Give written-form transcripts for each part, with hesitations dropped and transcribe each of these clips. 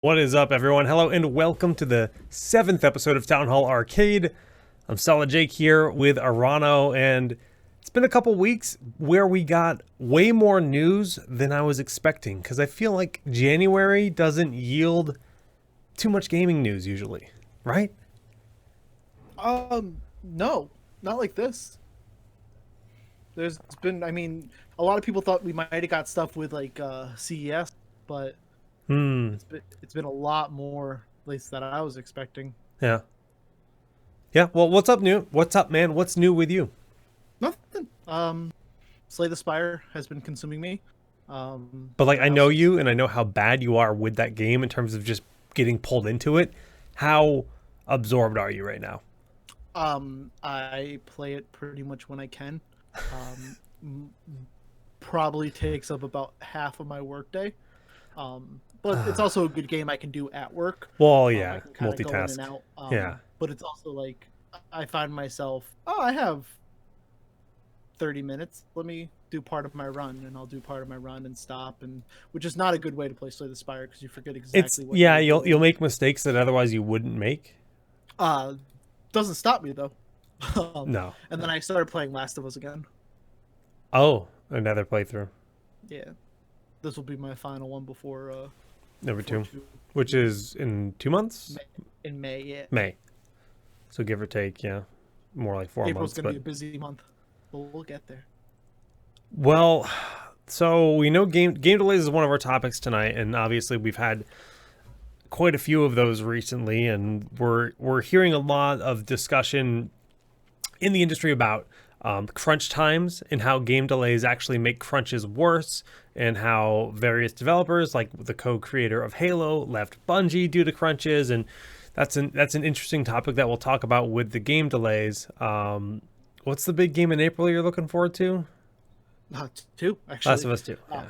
What is up, everyone? Hello, and welcome to the 7th episode of TownHall Arcade. I'm Solid Jake here with Arano, and it's been a couple weeks where we got way more news than I was expecting, because I feel like January doesn't yield too much gaming news usually, right? No, not like this. There's been, a lot of people thought we might have got stuff with like CES, but it's been a lot more, at least that I was expecting. Yeah. Yeah, well, what's up, new? What's up, man? What's new with you? Nothing. Slay the Spire has been consuming me. But, like, I know you, and I know how bad you are with that game in terms of just getting pulled into it. How absorbed are you right now? I play it pretty much when I can. Probably takes up about half of my workday. But it's also a good game I can do at work. Well, yeah, I can kind of go in multitask. and out. Yeah. But it's also like I find myself, I have 30 minutes. Let me do part of my run, and I'll do part of my run and stop, and which is not a good way to play Slay the Spire because you forget exactly what. Yeah, you'll make mistakes that otherwise you wouldn't make. Doesn't stop me though. No. And then I started playing Last of Us again. Oh, another playthrough. Yeah, this will be my final one before Number two, which is in 2 months. In May, yeah. May. So give or take, yeah, more like 4 April's months. Gonna be a busy month, but we'll get there. Well, so we know game delays is one of our topics tonight, and obviously we've had quite a few of those recently, and we're hearing a lot of discussion in the industry about crunch times and how game delays actually make crunches worse, and how various developers, like the co-creator of Halo, left Bungie due to crunches, and that's an interesting topic that we'll talk about with the game delays. What's the big game in April you're looking forward to? Two, actually. Last of Us 2. Yeah.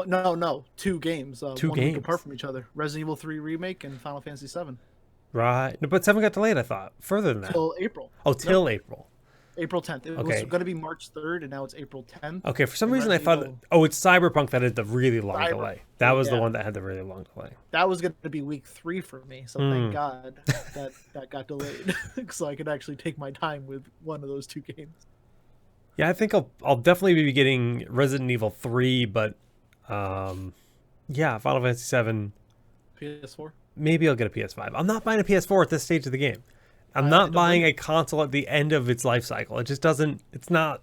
No, two games. Two one games week apart from each other. Resident Evil 3 remake and Final Fantasy 7. Right, no, but 7 got delayed. I thought further than that. Till April. Oh, till April. April 10th. It was going to be March 3rd, and now it's April 10th. Okay, for some reason I thought, it's Cyberpunk that had the really long delay. That was the one that had the really long delay. That was going to be week 3 for me, so thank God that got delayed, so I could actually take my time with one of those two games. Yeah, I think I'll definitely be getting Resident Evil 3, but yeah, Final Fantasy 7. PS4. Maybe I'll get a PS5. I'm not buying a PS4 at this stage of the game. I'm not buying a console at the end of its life cycle. It just doesn't. It's not.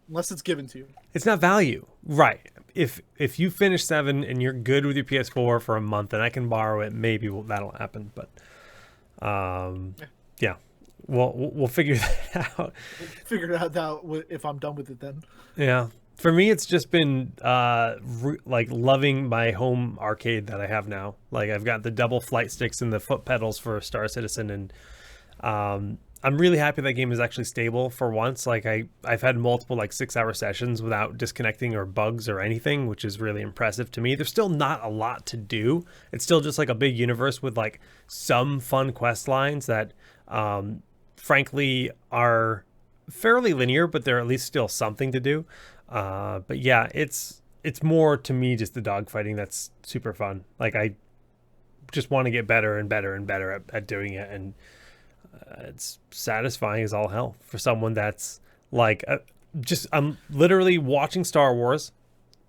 Unless it's given to you. It's not value, right? If you finish 7 and you're good with your PS4 for a month and I can borrow it, maybe that'll happen. But yeah. We'll figure that out. We'll figure it out if I'm done with it then. Yeah. For me, it's just been like loving my home arcade that I have now. Like, I've got the double flight sticks and the foot pedals for Star Citizen, and I'm really happy that game is actually stable for once. Like, I've had multiple like 6-hour sessions without disconnecting or bugs or anything, which is really impressive to me. There's still not a lot to do. It's still just like a big universe with like some fun quest lines that frankly are fairly linear, but they're at least still something to do. But yeah, it's more to me just the dogfighting that's super fun. Like, I just want to get better and better and better at doing it, and it's satisfying as all hell for someone that's like I'm literally watching Star Wars.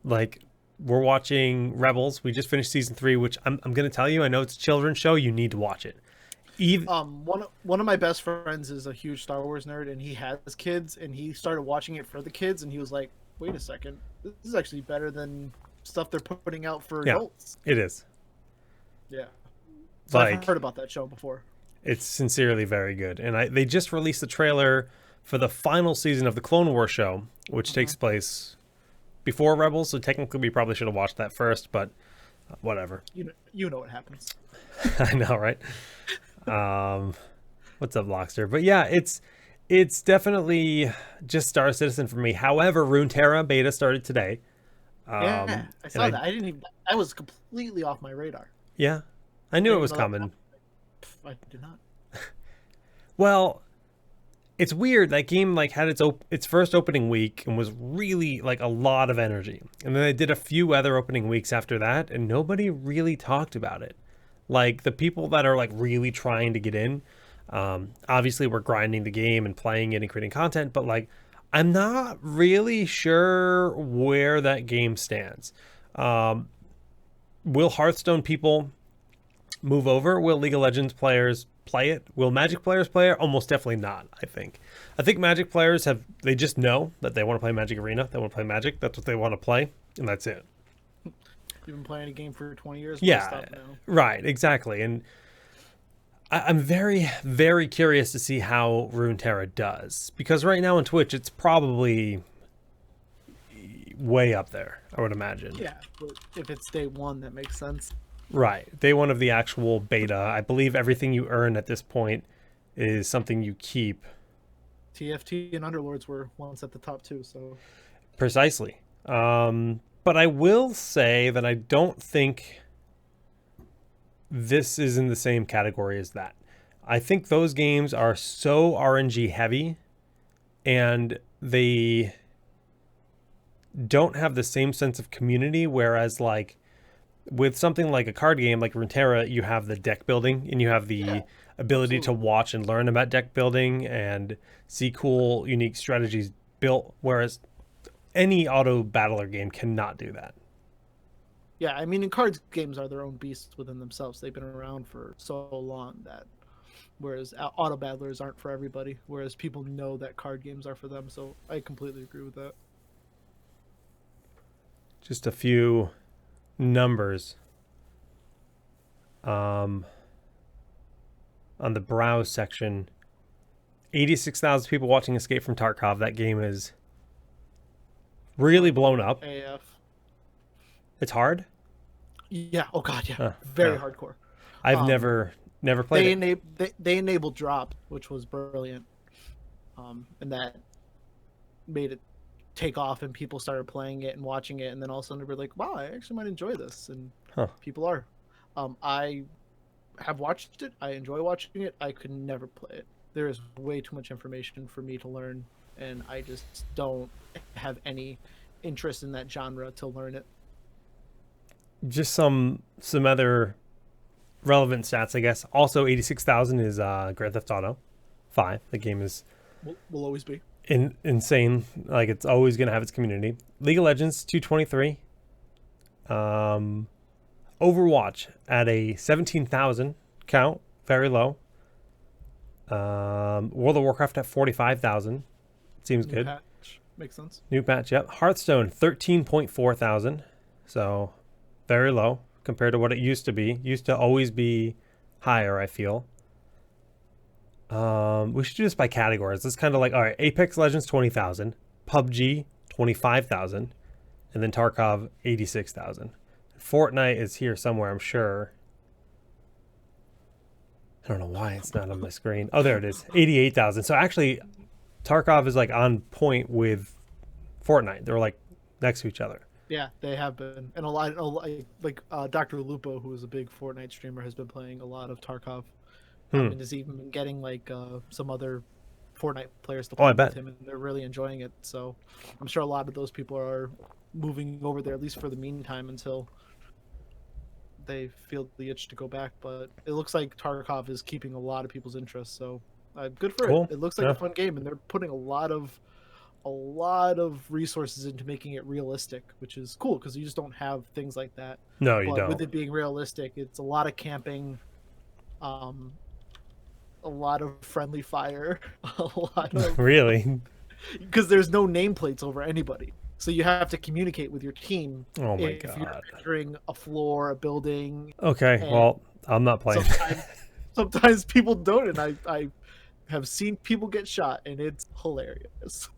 Like, we're watching Rebels. We just finished season 3, which I'm gonna tell you, I know it's a children's show, you need to watch it. One of my best friends is a huge Star Wars nerd, and he has kids, and he started watching it for the kids, and he was like, wait a second, this is actually better than stuff they're putting out for adults. It is. Yeah. So I've heard about that show before. It's sincerely very good. And they just released the trailer for the final season of the Clone Wars show, which takes place before Rebels, so technically we probably should have watched that first, but whatever. You know what happens. I know, right? What's up, Lockster? But yeah, it's definitely just Star Citizen for me. However, Runeterra beta started today. Yeah, I saw that. That was completely off my radar. Yeah, I knew it was coming. I did not. Well, it's weird. That game like had its first opening week and was really like a lot of energy, and then they did a few other opening weeks after that, and nobody really talked about it. Like the people that are like really trying to get in, obviously we're grinding the game and playing it and creating content, but like I'm not really sure where that game stands. Will Hearthstone people move over? Will League of Legends players play it? Will Magic players play it? Almost definitely not, I think. I think Magic players they just know that they want to play Magic Arena. They want to play Magic. That's what they want to play, and that's it. You've been playing a game for 20 years. Yeah, right, exactly. And I'm very, very curious to see how Runeterra does. Because right now on Twitch, it's probably way up there, I would imagine. Yeah, but if it's day one, that makes sense. Right. Day one of the actual beta. I believe everything you earn at this point is something you keep. TFT and Underlords were once at the top too, so. Precisely. But I will say that I don't think this is in the same category as that. I think those games are so RNG heavy and they don't have the same sense of community, whereas like with something like a card game like Runeterra, you have the deck building and you have the ability to watch and learn about deck building and see cool, unique strategies built, whereas any auto battler game cannot do that. Yeah, I mean, and cards games are their own beasts within themselves. They've been around for so long that, whereas auto battlers aren't for everybody, whereas people know that card games are for them. So I completely agree with that. Just a few numbers on the browse section. 86,000 people watching Escape from Tarkov. That game is really blown up. AF. It's hard. Yeah. Oh god. Yeah. Very hardcore. I've never played it. They enabled drop, which was brilliant, and that made it take off, and people started playing it and watching it, and then all of a sudden they were like, "Wow, I actually might enjoy this," and people are. I have watched it. I enjoy watching it. I could never play it. There is way too much information for me to learn, and I just don't have any interest in that genre to learn it. Just some other relevant stats, I guess. Also, 86,000 is Grand Theft Auto 5. The game is will always be insane. Like it's always gonna have its community. League of Legends 223. Overwatch at a 17,000 count, very low. World of Warcraft at 45,000. Seems good. Patch. Makes sense. New patch, yep. Hearthstone 13.4 thousand. So very low compared to what it used to be. Used to always be higher, I feel. We should do this by categories. It's kind of like, all right, Apex Legends 20,000, PUBG 25,000, and then Tarkov 86,000. Fortnite is here somewhere, I'm sure. I don't know why it's not on my screen. Oh, there it is. 88,000. So actually, Tarkov is like on point with Fortnite. They're like next to each other. Yeah, they have been. And a lot like Dr. Lupo, who is a big Fortnite streamer, has been playing a lot of Tarkov. And has even been getting like some other Fortnite players to play with him, and they're really enjoying it. So I'm sure a lot of those people are moving over there, at least for the meantime, until they feel the itch to go back. But it looks like Tarkov is keeping a lot of people's interest, so good for it. It looks like a fun game, and they're putting a lot of resources into making it realistic, which is cool because you just don't have things like that. No, you don't. With it being realistic, it's a lot of camping, a lot of friendly fire, a lot of really, because there's no nameplates over anybody. So you have to communicate with your team. Oh my if god! You're entering a floor, a building. Okay, well, I'm not playing. Sometimes people don't, and I have seen people get shot, and it's hilarious.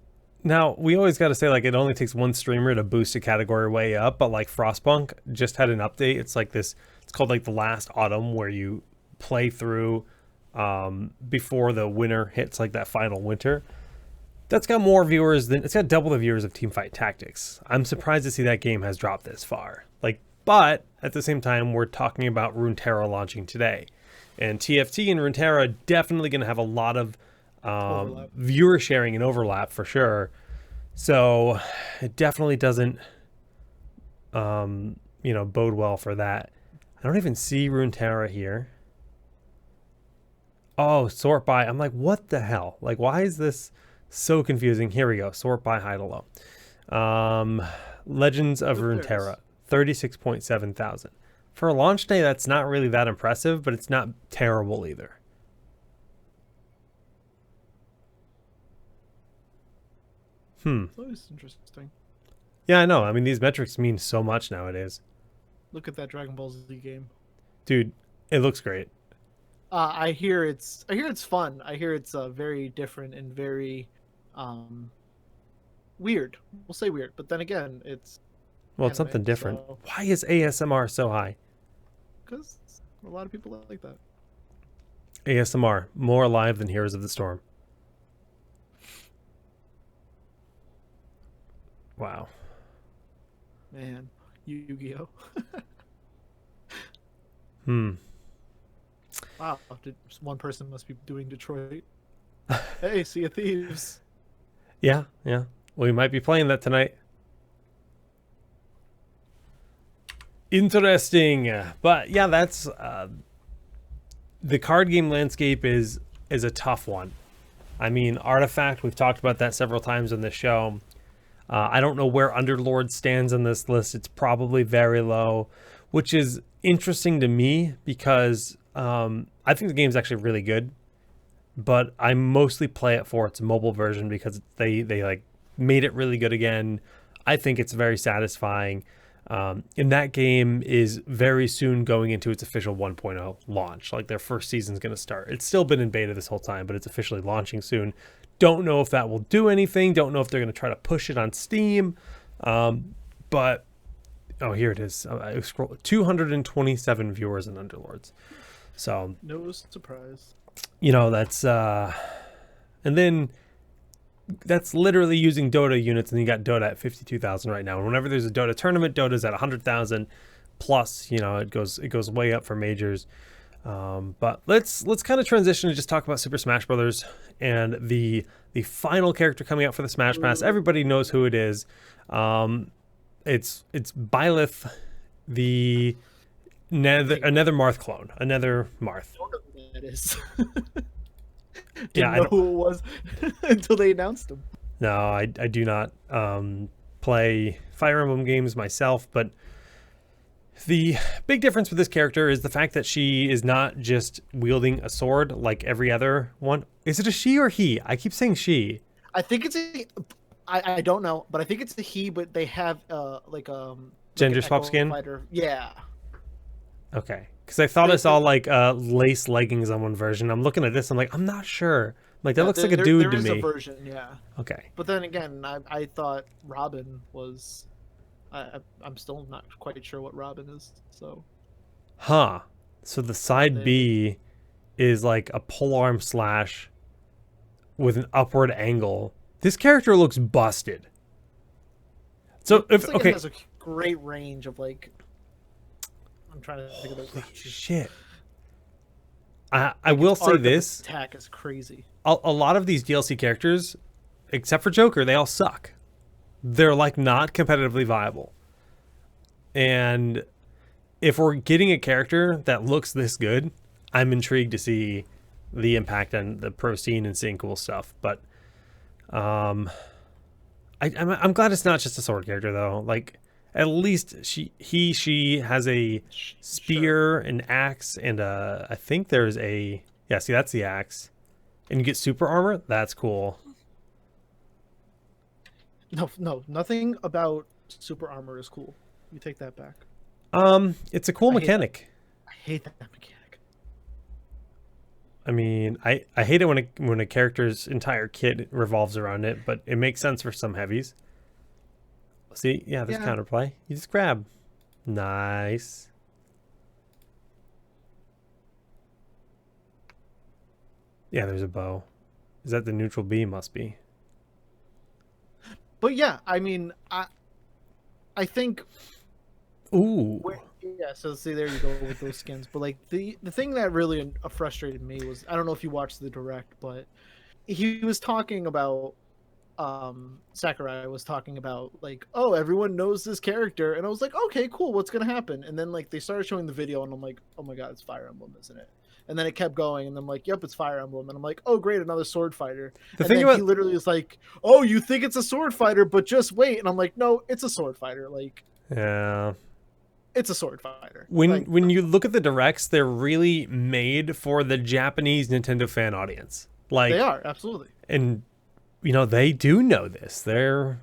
Now we always got to say like it only takes one streamer to boost a category way up, but like Frostpunk just had an update. It's like this. It's called like the Last Autumn, where you play through before the winter hits, like that final winter. That's got more viewers than it's got double the viewers of Teamfight Tactics. I'm surprised to see that game has dropped this far. Like, but at the same time, we're talking about Runeterra launching today, and TFT and Runeterra definitely going to have a lot of viewer sharing and overlap for sure. So it definitely doesn't, bode well for that. I don't even see Runeterra here. Oh, sort by. I'm like, what the hell? Like, why is this so confusing? Here we go. Sort by high to low. Legends of Runeterra, 36.7 thousand. For a launch day, that's not really that impressive, but it's not terrible either. It's always interesting. Yeah, I know. I mean, these metrics mean so much nowadays. Look at that Dragon Ball Z game. Dude, it looks great. I hear it's fun. I hear it's very different and very weird. We'll say weird, but then again, it's Well, it's something different. So... Why is ASMR so high? Because a lot of people like that. ASMR, more alive than Heroes of the Storm. Wow. Man, Yu-Gi-Oh. Wow, one person must be doing Detroit. Hey, Sea of Thieves. Yeah. We might be playing that tonight. Interesting. But yeah, that's the card game landscape is a tough one. I mean, Artifact, we've talked about that several times on this show. I don't know where Underlord stands on this list. It's probably very low, which is interesting to me because I think the game's actually really good, but I mostly play it for its mobile version because they like made it really good again. I think it's very satisfying. And that game is very soon going into its official 1.0 launch. Like their first season's going to start. It's still been in beta this whole time, but it's officially launching soon. Don't know if that will do anything. Don't know if they're going to try to push it on Steam. But, oh, here it is. I scroll 227 viewers in Underlords. So, no surprise. You know, that's, and then that's literally using Dota units, and you got Dota at 52,000 right now. And whenever there's a Dota tournament, Dota's at 100,000 plus. You know, it goes way up for majors. But let's kind of transition and just talk about Super Smash Brothers and the final character coming out for the Smash Pass. Everybody knows who it is. It's Byleth, the another Marth clone, another Marth. I don't know who that is. Didn't know who it was until they announced him. No, I do not play Fire Emblem games myself, but the big difference with this character is the fact that she is not just wielding a sword like every other one. Is it a she or he? I keep saying she. I think it's a... I don't know, but I think it's a he, but they have gender swap skin? Fighter. Yeah. Okay. Because I thought I saw like lace leggings on one version. I'm looking at this, I'm like, I'm not sure. Like that looks like a dude to me. There is a version, yeah. Okay. But then again, I thought Robin was... I'm still not quite sure what Robin is, so... Huh. So the side B is like a polearm slash with an upward angle. This character looks busted. So if like okay, it has a great range of like... I'm trying to think of the... Holy shit. I will say this. Attack is crazy. A lot of these DLC characters, except for Joker, they all suck. They're like not competitively viable. And if we're getting a character that looks this good, I'm intrigued to see the impact on the pro scene and seeing cool stuff. But I'm glad it's not just a sword character though. Like at least she has a spear, an axe, and I think there's a see that's the axe. And you get super armor. That's cool. No, nothing about super armor is cool. You take that back. It's a cool mechanic. I hate that mechanic. I mean, I hate it when a character's entire kit revolves around it, but it makes sense for some heavies. See, yeah, there's counterplay. You just grab. Nice. Yeah, there's a bow. Is that the neutral B? Must be. But yeah, I mean, I think. Ooh. Yeah, so see, there you go with those skins. But like the thing that really frustrated me was, I don't know if you watched the direct, but he was talking about Sakurai was talking about like, oh, everyone knows this character, and I was like, okay, cool, what's gonna happen? And then like they started showing the video, and I'm like, oh my god, it's Fire Emblem, isn't it? And then it kept going, and I'm like, yep, it's Fire Emblem, and I'm like, oh great, another sword fighter. The And thing then about he literally was like, oh, you think it's a sword fighter, but just wait. And I'm like, no, it's a sword fighter. Like, yeah. it's a sword fighter. When Like, when you look at the directs, they're really made for the Japanese Nintendo fan audience. Like they are absolutely. and you know, they do know this. They're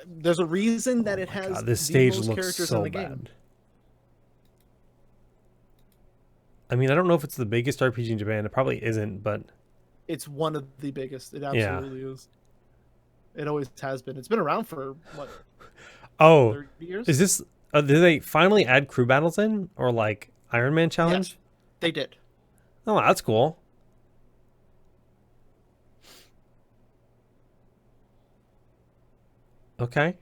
There's a reason that it has God, this the stage most looks characters so in the bad. game. I mean, I don't know if it's the biggest RPG in Japan. It probably isn't, but It's one of the biggest. It absolutely is. It always has been. It's been around for what, oh, 30 years? is this? Did they finally add crew battles in, or like Iron Man challenge? Yes, they did. Oh, that's cool. Okay.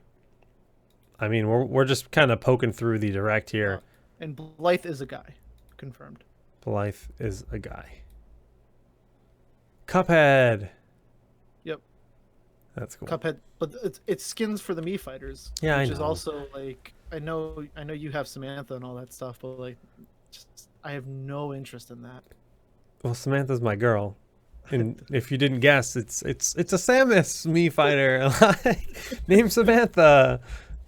I mean, we're just kind of poking through the direct here. And Blythe is a guy, confirmed. Blythe is a guy. Cuphead. Yep, That's cool. Cuphead, but it's skins for the Mii fighters. Yeah, I which is know. also like I know you have Samantha and all that stuff, but like, just I have no interest in that. Well, Samantha's my girl. And if you didn't guess, it's a Samus Mii fighter. Named Samantha.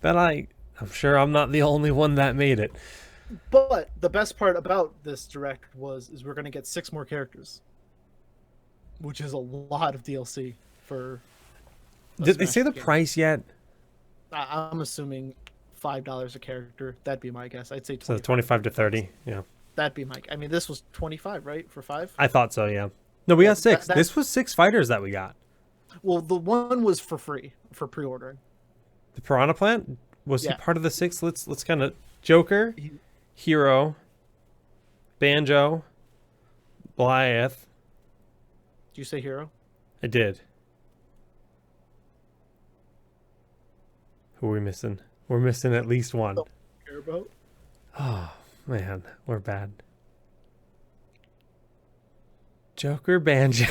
That I'm sure I'm not the only one that made it. But the best part about this direct is we're gonna get 6 more characters, which is a lot of DLC for. Did they say the price yet? I'm assuming $5 a character. That'd be my guess. I'd say So 25 to 30. Yeah. That'd be my. I mean, this was 25, right, for 5. I thought so. Yeah. No, we got 6. that- This was 6 fighters that we got. Well, the one was for free for pre-ordering. The Piranha Plant, was he Yeah. part of the 6? Let's kind of Joker, Hero, Banjo, Blythe. Did you say hero? I did. Who are we missing? We're missing at least one. Don't care about. Oh, man, we're bad. Joker, Banjo,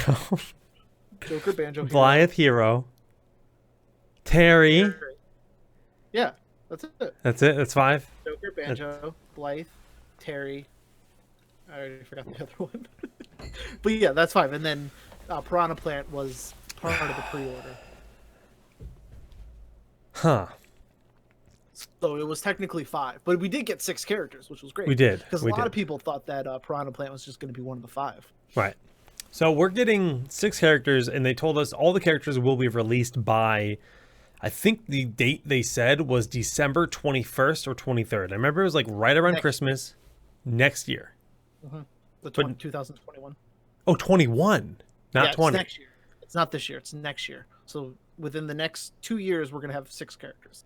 Joker, Banjo, hero. Blythe, Hero, Terry. Yeah, that's it. That's it. That's 5. Joker, Banjo, Blythe, Terry. I already forgot the other one. But yeah, that's 5. And then Piranha Plant was part of the pre-order. Huh. So it was technically 5. But we did get 6 characters, which was great. We did. Because a lot of people thought that Piranha Plant was just going to be one of the 5. Right. So we're getting 6 characters, and they told us all the characters will be released by, I think the date they said was December 21st or 23rd. I remember it was like right around Christmas next year. The 2021. Oh, 21, not 20. It's next year. It's not this year. It's next year. So within the next 2 years, we're going to have 6 characters.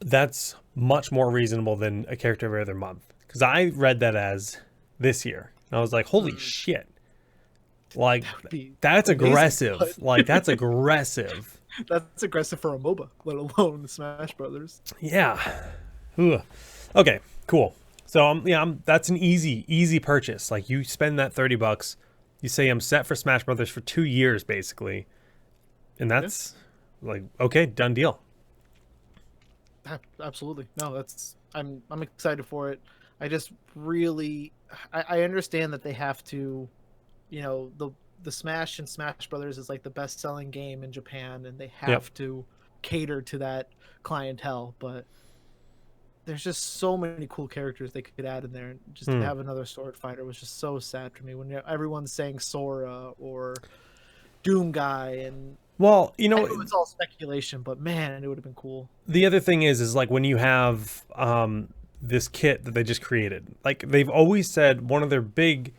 That's much more reasonable than a character every other month. Because I read that as this year. And I was like, holy shit. Like, that's amazing, aggressive. but- Like, that's aggressive. That's aggressive for a MOBA, let alone Smash Brothers. Yeah. Ugh. Okay, cool. So that's an easy purchase. Like, you spend that $30, you say I'm set for Smash Brothers for 2 years, basically. And that's like, okay, done deal. Absolutely. No, I'm excited for it. I just really I understand that they have to, you know, the Smash and Smash Brothers is like the best selling game in Japan, and they have to cater to that clientele, but there's just so many cool characters they could add in there, and just to have another sword fighter was just so sad for me when everyone's saying Sora or Doom Guy, and well, you I know, know it's all speculation, but man, it would have been cool. the other thing is like when you have this kit that they just created, like they've always said one of their big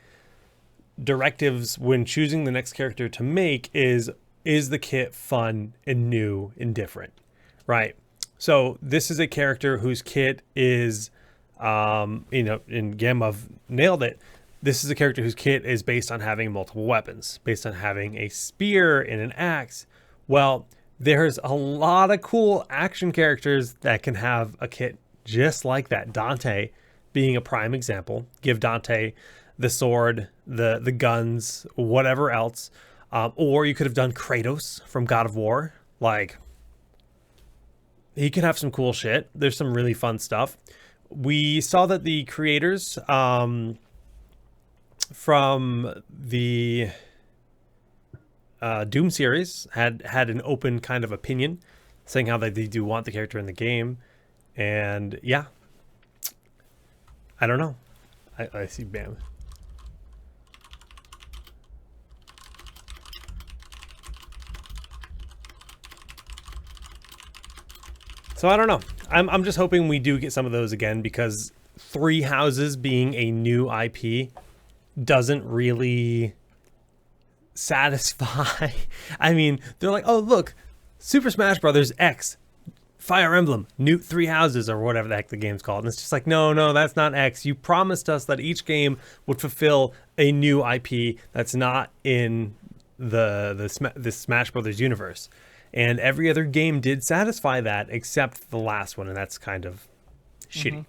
directives when choosing the next character to make is the kit fun and new and different, right? So this is a character whose kit is, you know, and Gamov nailed it. This is a character whose kit is based on having multiple weapons, based on having a spear and an axe. Well, there's a lot of cool action characters that can have a kit just like that. Dante being a prime example. Give Dante the sword, the guns, whatever else. Or you could have done Kratos from God of War. Like, he could have some cool shit. There's some really fun stuff. We saw that the creators from the Doom series had an open kind of opinion, saying how they do want the character in the game. And yeah, I don't know. I see Bam. So I don't know. I'm just hoping we do get some of those again, because Three Houses being a new IP doesn't really satisfy. I mean, they're like, oh look, Super Smash Brothers X, Fire Emblem, new Three Houses, or whatever the heck the game's called. And it's just like, no, that's not X. You promised us that each game would fulfill a new IP that's not in the Smash Brothers universe. And every other game did satisfy that except the last one, and that's kind of shitty.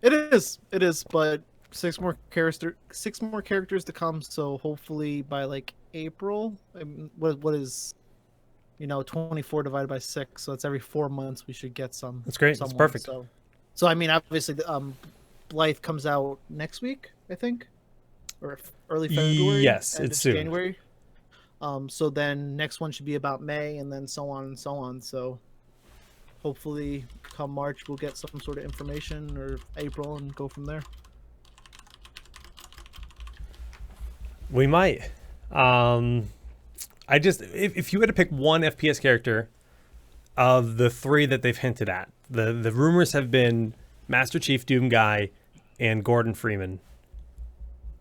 It is, but six more characters to come. So hopefully by like April, what is 24 divided by 6, so it's every 4 months we should get some. That's great. That's perfect. So I mean, obviously, Blythe comes out next week, I think, or early February. Yes, it's soon. January. So then next one should be about May, and then so on and so on. So hopefully come March we'll get some sort of information, or April, and go from there. We might. If you had to pick one FPS character of the 3 that they've hinted at, the rumors have been Master Chief, Doom Guy, and Gordon Freeman.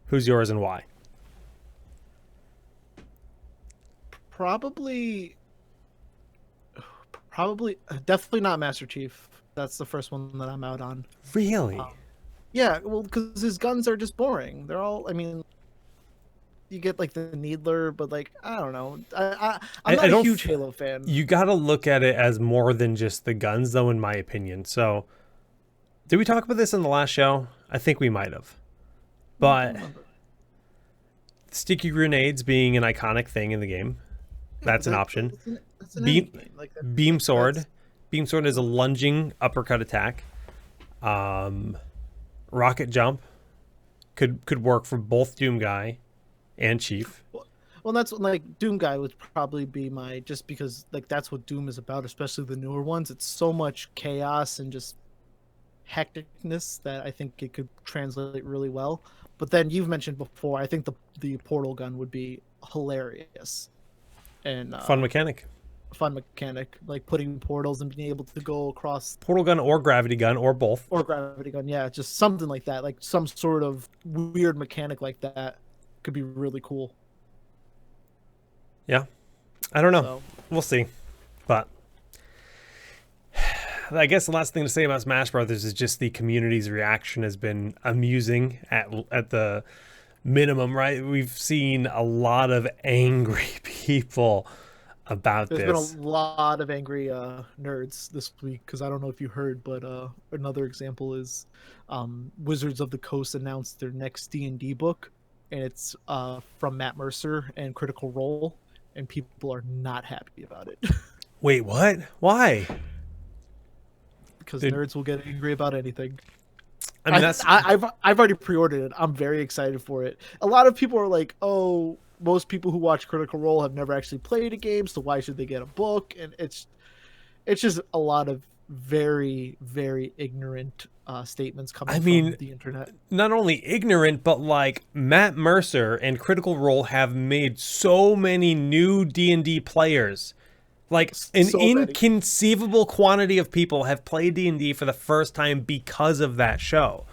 Who's yours and why? Probably, definitely not Master Chief. That's the first one that I'm out on. Really? Yeah, well, because his guns are just boring. They're all, I mean, you get like the Needler, but like, I don't know. I'm not a huge Halo fan. You got to look at it as more than just the guns, though, in my opinion. So, did we talk about this in the last show? I think we might have. But sticky grenades being an iconic thing in the game. That's an option. That's an Beam sword. Beam sword is a lunging uppercut attack. Rocket jump could work for both Doom Guy and Chief. Well, that's like Doom Guy would probably be my, just because like that's what Doom is about, especially the newer ones. It's so much chaos and just hecticness that I think it could translate really well. But then you've mentioned before, I think the portal gun would be hilarious. And fun mechanic, like putting portals and being able to go across. Portal gun or gravity gun or both. Or gravity gun, yeah, just something like that, like some sort of weird mechanic like that could be really cool. Yeah, I don't know. So, we'll see. But I guess the last thing to say about Smash Brothers is just the community's reaction has been amusing at the minimum, right? We've seen a lot of angry people about this. There's been a lot of angry nerds this week, because I don't know if you heard, but another example is Wizards of the Coast announced their next D&D book, and it's from Matt Mercer and Critical Role, and people are not happy about it. Wait, what? Why? Because nerds will get angry about anything. I mean, I've already pre-ordered it. I'm very excited for it. A lot of people are like, "Oh, most people who watch Critical Role have never actually played a game, so why should they get a book?" And it's just a lot of very, very ignorant statements coming from the internet. Not only ignorant, but like Matt Mercer and Critical Role have made so many new D&D players. Like an inconceivable quantity of people have played D&D for the first time because of that show.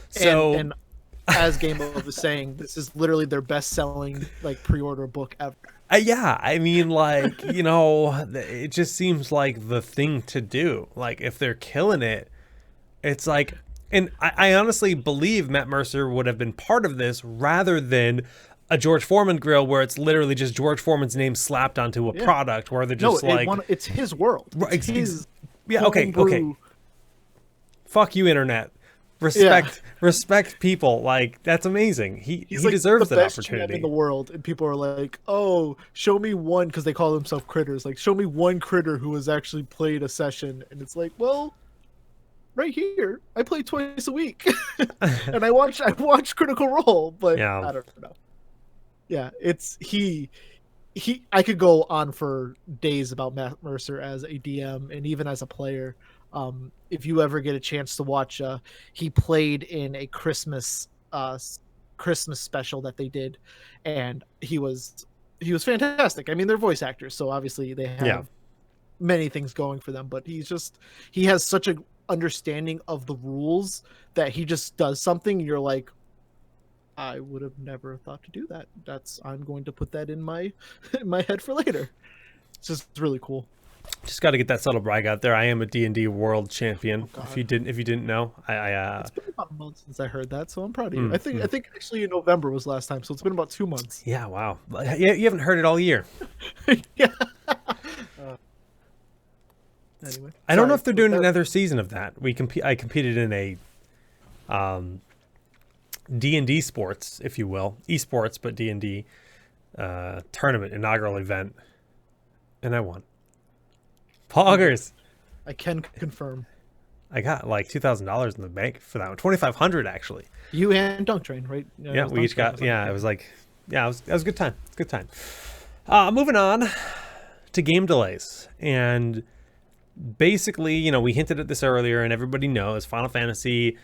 So, and as Game Over was saying, this is literally their best-selling like pre-order book ever. Yeah, I mean, like, it just seems like the thing to do. Like, if they're killing it, it's like, and I honestly believe Matt Mercer would have been part of this rather than a George Foreman grill where it's literally just George Foreman's name slapped onto a product where they're just it's his world. It's his okay. Fuck you, internet. Yeah. respect people. Like that's amazing. He's He like the deserves that best GM in the opportunity. world, and people are like, "Oh, show me one," because they call themselves critters. Like, show me one critter who has actually played a session, and it's like, well, right here, I play twice a week, and I watch Critical Role, but Yeah. I don't know. Yeah, it's he. I could go on for days about Matt Mercer as a DM and even as a player. If you ever get a chance to watch, he played in a Christmas special that they did, and he was fantastic. I mean, they're voice actors, so obviously they Yeah. have many things going for them, but he has such a understanding of the rules that he just does something and you're like, I would have never thought to do that. I'm going to put that in my in my head for later. It's just really cool. Just got to get that subtle brag out there. I am a D&D world champion. Oh God, If you didn't know, it's been about a month since I heard that, so I'm proud of you. mm, I think actually in November was last time, so it's been about 2 months. yeah, wow. Yeah, you haven't heard it all year. Yeah. Anyway, I don't know sorry. if they're doing another season of that. I competed in a D&D sports, if you will, esports, but D&D tournament inaugural event, and I won. Poggers. I can confirm. I got like $2,000 in the bank for that one. 2,500 actually. You and Dunk Train, right? Yeah, we each got. Yeah, it was like, yeah, it was a good time. It's a good time. Moving on to game delays, and basically, you know, we hinted at this earlier, and everybody knows Final Fantasy,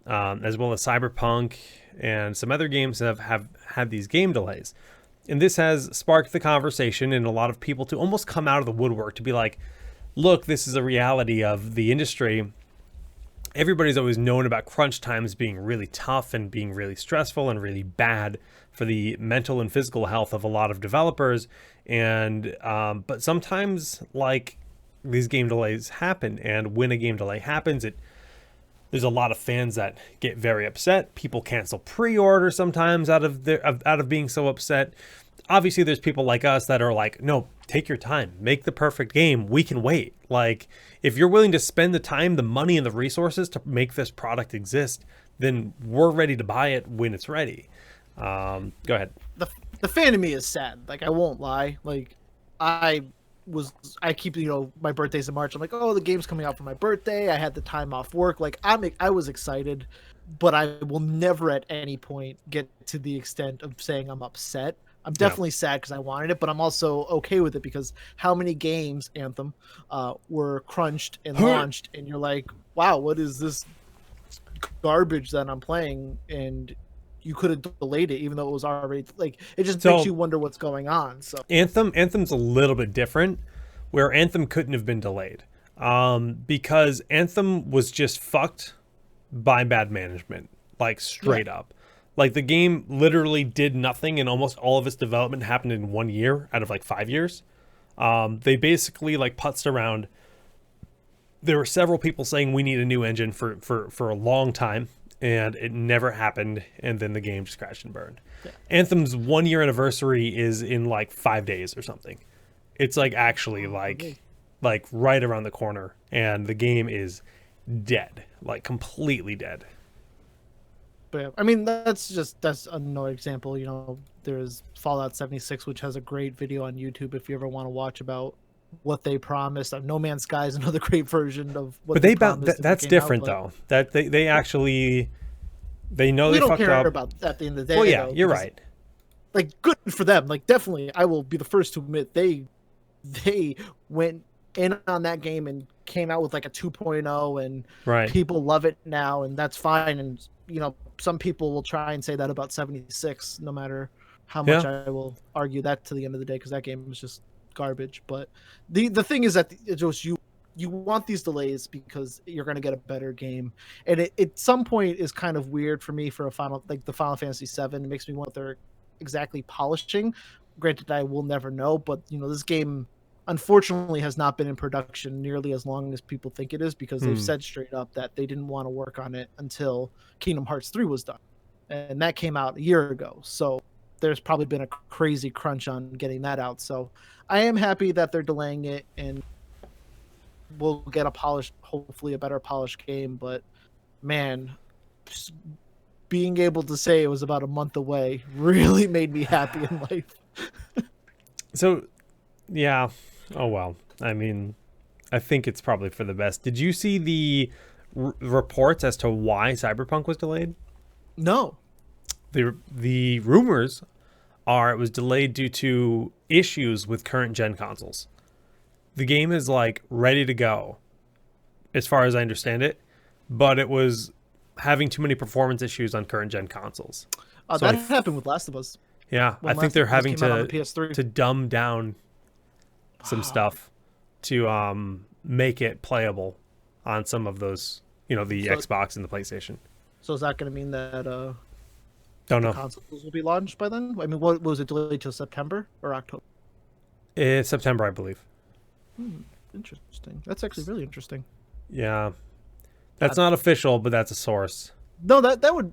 as well as Cyberpunk, and some other games have had these game delays, and this has sparked the conversation in a lot of people to almost come out of the woodwork to be like, look, this is a reality of the industry. Everybody's always known about crunch times being really tough and being really stressful and really bad for the mental and physical health of a lot of developers. And but sometimes, like, these game delays happen, and when a game delay happens, there's a lot of fans that get very upset. People cancel pre-order sometimes out of being so upset. Obviously, there's people like us that are like, no, take your time, make the perfect game. We can wait. Like, if you're willing to spend the time, the money, and the resources to make this product exist, then we're ready to buy it when it's ready. Go ahead. The fan of me is sad. Like, I won't lie. Like, I keep, my birthday's in March. I'm like, oh, the game's coming out for my birthday. I had the time off work. Like, I was excited, but I will never at any point get to the extent of saying I'm upset. I'm definitely sad because I wanted it, but I'm also okay with it because how many games, Anthem, were crunched and launched, and you're like, wow, what is this garbage that I'm playing? And you could have delayed it, even though it was already like, it just makes you wonder what's going on. So Anthem's a little bit different, where Anthem couldn't have been delayed, because Anthem was just fucked by bad management, like straight up. Like, the game literally did nothing, and almost all of its development happened in 1 year out of like 5 years. They basically like putzed around. There were several people saying we need a new engine for a long time, and it never happened. And then the game just crashed and burned. Yeah. Anthem's 1 year anniversary is in like 5 days or something. It's like actually like right around the corner, and the game is dead, like completely dead. But yeah, I mean, that's another example. There's Fallout 76, which has a great video on YouTube if you ever want to watch about what they promised. No Man's Sky is another great version of what they promised. That's different though. That they actually know they fucked up. We don't care about that at the end of the day. Well, yeah, you're right. Like, good for them. Like, definitely, I will be the first to admit they went in on that game and came out with like a 2.0, and people love it now, and that's fine. And some people will try and say that about 76, no matter how much I will argue that to the end of the day, because that game was just garbage. But the thing is that it's just you want these delays because you're going to get a better game, and it at some point is kind of weird for me for the Final Fantasy 7. It makes me want they're exactly polishing. Granted, I will never know, but this game unfortunately has not been in production nearly as long as people think it is, because they've said straight up that they didn't want to work on it until Kingdom Hearts 3 was done, and that came out a year ago. So there's probably been a crazy crunch on getting that out. So I am happy that they're delaying it, and we'll get hopefully a better polished game. But man, being able to say it was about a month away really made me happy in life. So, yeah. Oh well. I mean, I think it's probably for the best. Did you see the reports as to why Cyberpunk was delayed? No. The rumors are it was delayed due to issues with current gen consoles. The game is like ready to go, as far as I understand it, but it was having too many performance issues on current gen consoles. So That happened with Last of Us. yeah, I When think Last they're of Us having came out on the PS3. to dumb down some Wow. stuff to make it playable on some of those, the So, Xbox and the PlayStation. so is that going to mean that Don't the know. consoles will be launched by then? I mean, what was it delayed till September or October? It's September, I believe. Interesting. That's actually really interesting. Yeah, that's not official, but that's a source. No, that would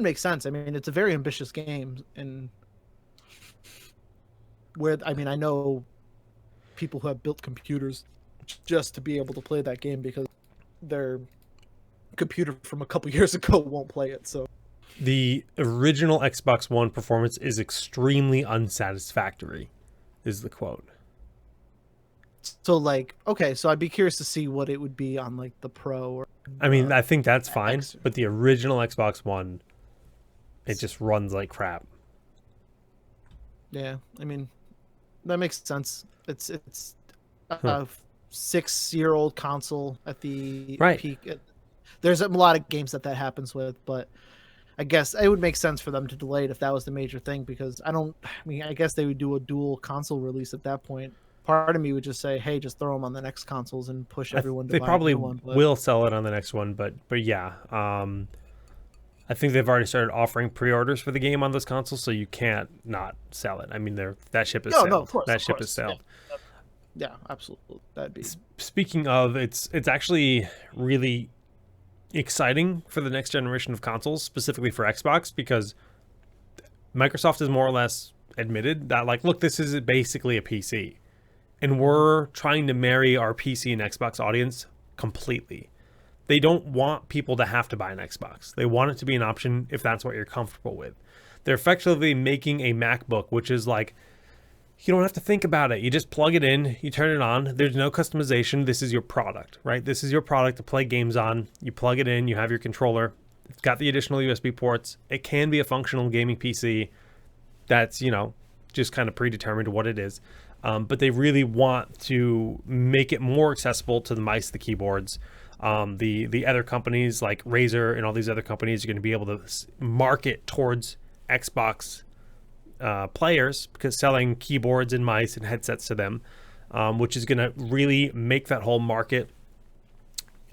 make sense. I mean, it's a very ambitious game, and where I mean, I know people who have built computers just to be able to play that game because their computer from a couple years ago won't play it. So The original Xbox One performance is extremely unsatisfactory, is the quote. like okay, so I'd be curious to see what it would be on like the Pro or I mean, I think that's fine, X. but the original Xbox One, it just runs like crap. Yeah, I mean that makes sense. It's a Huh. 6-year-old console at the Right. peak. There's a lot of games that happens with, but I guess it would make sense for them to delay it if that was the major thing because I mean, I guess they would do a dual console release at that point. Part of me would just say, hey, just throw them on the next consoles and push everyone to They buy a probably new one. But will sell it on the next one, but yeah. I think they've already started offering pre-orders for the game on those consoles, so you can't not sell it. I mean, that ship is no, sailed. no, of course, That of ship course. is sailed. Yeah, absolutely. That'd be Speaking of, it's actually really exciting for the next generation of consoles, specifically for Xbox, because Microsoft has more or less admitted that, like, look, this is basically a PC, and we're trying to marry our PC and Xbox audience completely. They don't want people to have to buy an Xbox. They want it to be an option if that's what you're comfortable with. They're effectively making a MacBook, which is like, you don't have to think about it. You just plug it in, you turn it on. There's no customization. This is your product, right? This is your product to play games on. You plug it in, you have your controller. It's got the additional USB ports. It can be a functional gaming PC that's, just kind of predetermined what it is. But they really want to make it more accessible to the mice, the keyboards. The other companies like Razer and all these other companies are going to be able to market towards Xbox players because selling keyboards and mice and headsets to them, which is going to really make that whole market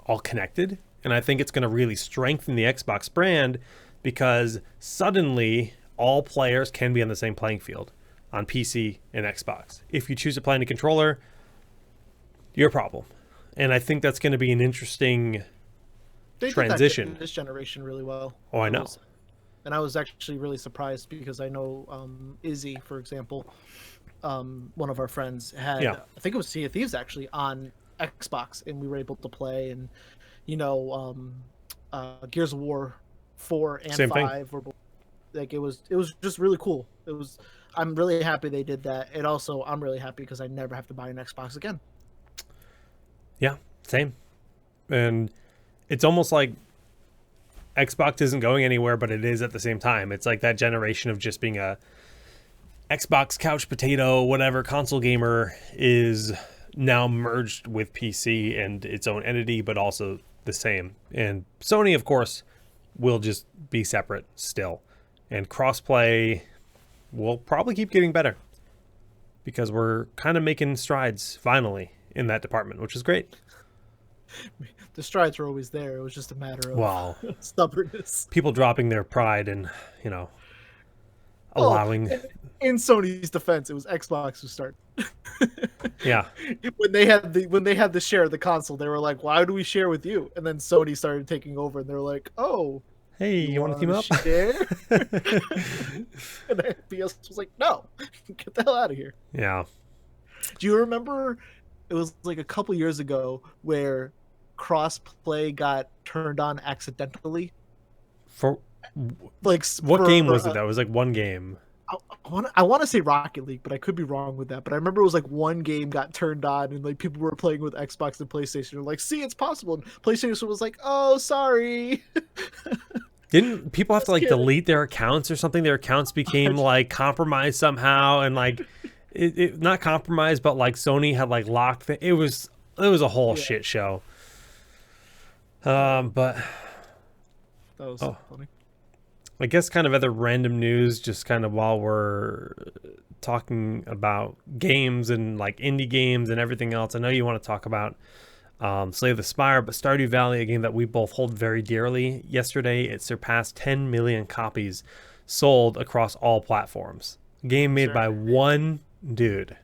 all connected. And I think it's going to really strengthen the Xbox brand because suddenly all players can be on the same playing field on PC and Xbox. If you choose to play on a controller, your problem. And I think that's going to be an interesting transition. Did that this generation really well. Oh, I know. And I was actually really surprised because I know Izzy, for example, one of our friends had, I think it was Sea of Thieves actually on Xbox, and we were able to play. And Gears of War 4 and Same 5 were like it was just really cool. I'm really happy they did that. And also I'm really happy because I never have to buy an Xbox again. Yeah, same. And it's almost like Xbox isn't going anywhere, but it is at the same time. It's like that generation of just being a Xbox couch potato, whatever console gamer is now merged with PC and its own entity, but also the same. And Sony, of course, will just be separate still. And crossplay will probably keep getting better because we're kind of making strides finally in that department, which is great. The strides were always there. It was just a matter of stubbornness. People dropping their pride and, allowing. In Sony's defense, it was Xbox who started. Yeah. When they had the share of the console, they were like, "Why do we share with you?" And then Sony started taking over, and they were like, "Oh, hey, you want to team up?" Share? And then PS was like, "No, get the hell out of here." Yeah. Do you remember? It was like a couple years ago where cross-play got turned on accidentally. For Like what game was it? That was like one game. I want to say Rocket League, but I could be wrong with that. But I remember it was like one game got turned on, and like people were playing with Xbox and PlayStation. Were like, see, it's possible. And PlayStation was like, oh, sorry. Didn't people have to like kidding. delete their accounts or something? Their accounts became like compromised somehow, and like it not compromised, but like Sony had like locked it. It was a whole shit show. But that was funny. I guess kind of other random news, just kind of while we're talking about games and like indie games and everything else. I know you want to talk about Slay the Spire, but Stardew Valley, a game that we both hold very dearly. Yesterday, it surpassed 10 million copies sold across all platforms. A game made by one dude.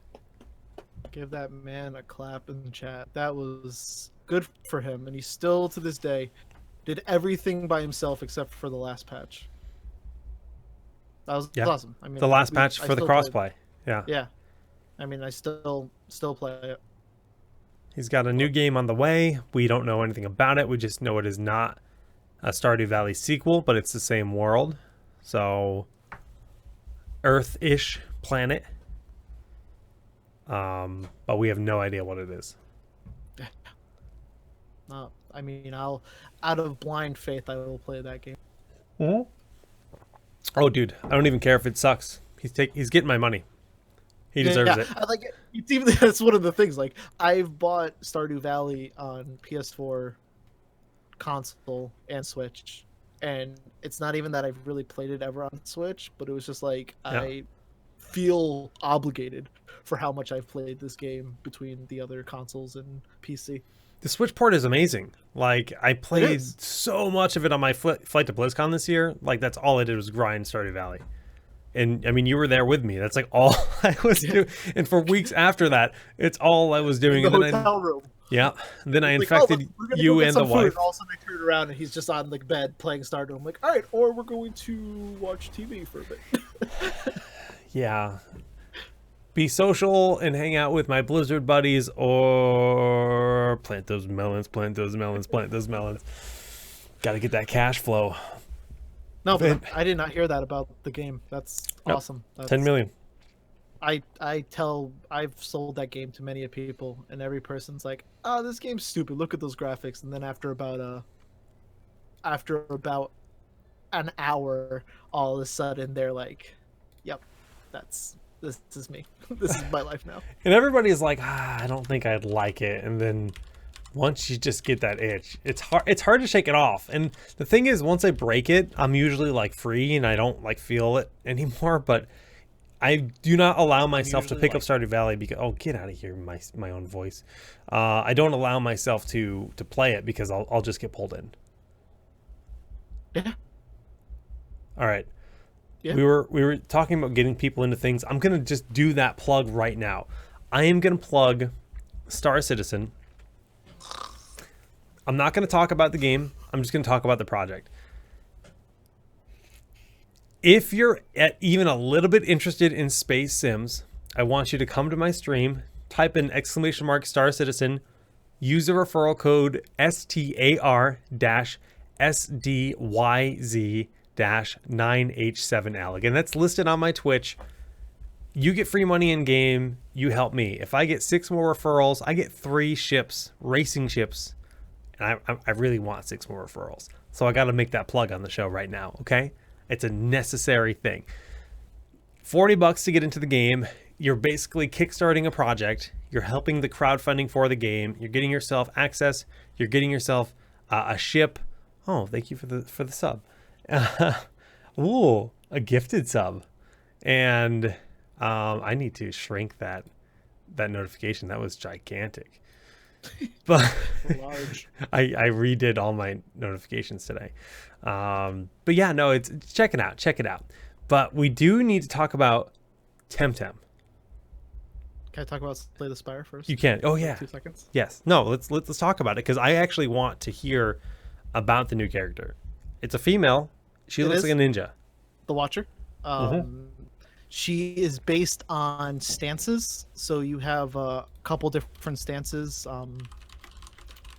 Give that man a clap in the chat. That was good for him, and he still, to this day, did everything by himself except for the last patch. That was awesome. I mean, the last patch for the crossplay. Yeah. Yeah. I mean, I still play it. He's got a new game on the way. We don't know anything about it. We just know it is not a Stardew Valley sequel, but it's the same world. So, Earth-ish planet. But we have no idea what it is. No, I mean, out of blind faith, I will play that game. Mm-hmm. Oh, dude, I don't even care if it sucks. He's getting my money. He deserves it. I like it. It's even that's one of the things. Like, I've bought Stardew Valley on PS4, console, and Switch, and it's not even that I've really played it ever on Switch, but it was just like I feel obligated for how much I've played this game between the other consoles and PC. The Switch port is amazing. Like, I played so much of it on my flight to BlizzCon this year. Like, that's all I did was grind Stardew Valley. And, I mean, you were there with me. That's, like, all I was doing. And for weeks after that, it's all I was doing. In the hotel room. Yeah. And then I infected you and the wife. And all of a sudden I turn around and he's just on, like, bed playing Stardew. I'm like, all right, or we're going to watch TV for a bit. Yeah. Be social and hang out with my Blizzard buddies, or plant those melons. Got to get that cash flow. No, but I did not hear that about the game. That's awesome. That's, 10 million. I've sold that game to many people, and every person's like, "Oh, this game's stupid. Look at those graphics." And then after about an hour, all of a sudden they're like, "Yep, this is me. This is my life now." And everybody's like, I don't think I'd like it. And then once you just get that itch, it's hard to shake it off. And the thing is, once I break it, I'm usually like free and I don't like feel it anymore. But I do not allow myself to pick up Stardew Valley because get out of here, my own voice. I don't allow myself to play it because I'll just get pulled in. Yeah. All right. Yeah. We were talking about getting people into things. I'm going to just do that plug right now. I am going to plug Star Citizen. I'm not going to talk about the game. I'm just going to talk about the project. If you're even a little bit interested in space sims, I want you to come to my stream, type in !Star Citizen, use the referral code STAR-SDYZ-9H7L. Again, that's listed on my Twitch. You get free money in game. You help me. If I get 6 more referrals, I get 3 ships, racing ships. And I really want 6 more referrals. So I got to make that plug on the show right now. Okay. It's a necessary thing. $40 to get into the game. You're basically kickstarting a project. You're helping the crowdfunding for the game. You're getting yourself access. You're getting yourself a ship. Oh, thank you for the sub. Ooh, a gifted sub. And I need to shrink that notification. That was gigantic. But large. I redid all my notifications today. But yeah, no, it's check it out. But we do need to talk about Temtem. Can I talk about Slay the Spire first? You can. Oh yeah. 2 seconds. Yes. No. Let's talk about it because I actually want to hear about the new character. It's a female. She looks like a ninja. The Watcher. She is based on stances, so you have a couple different stances.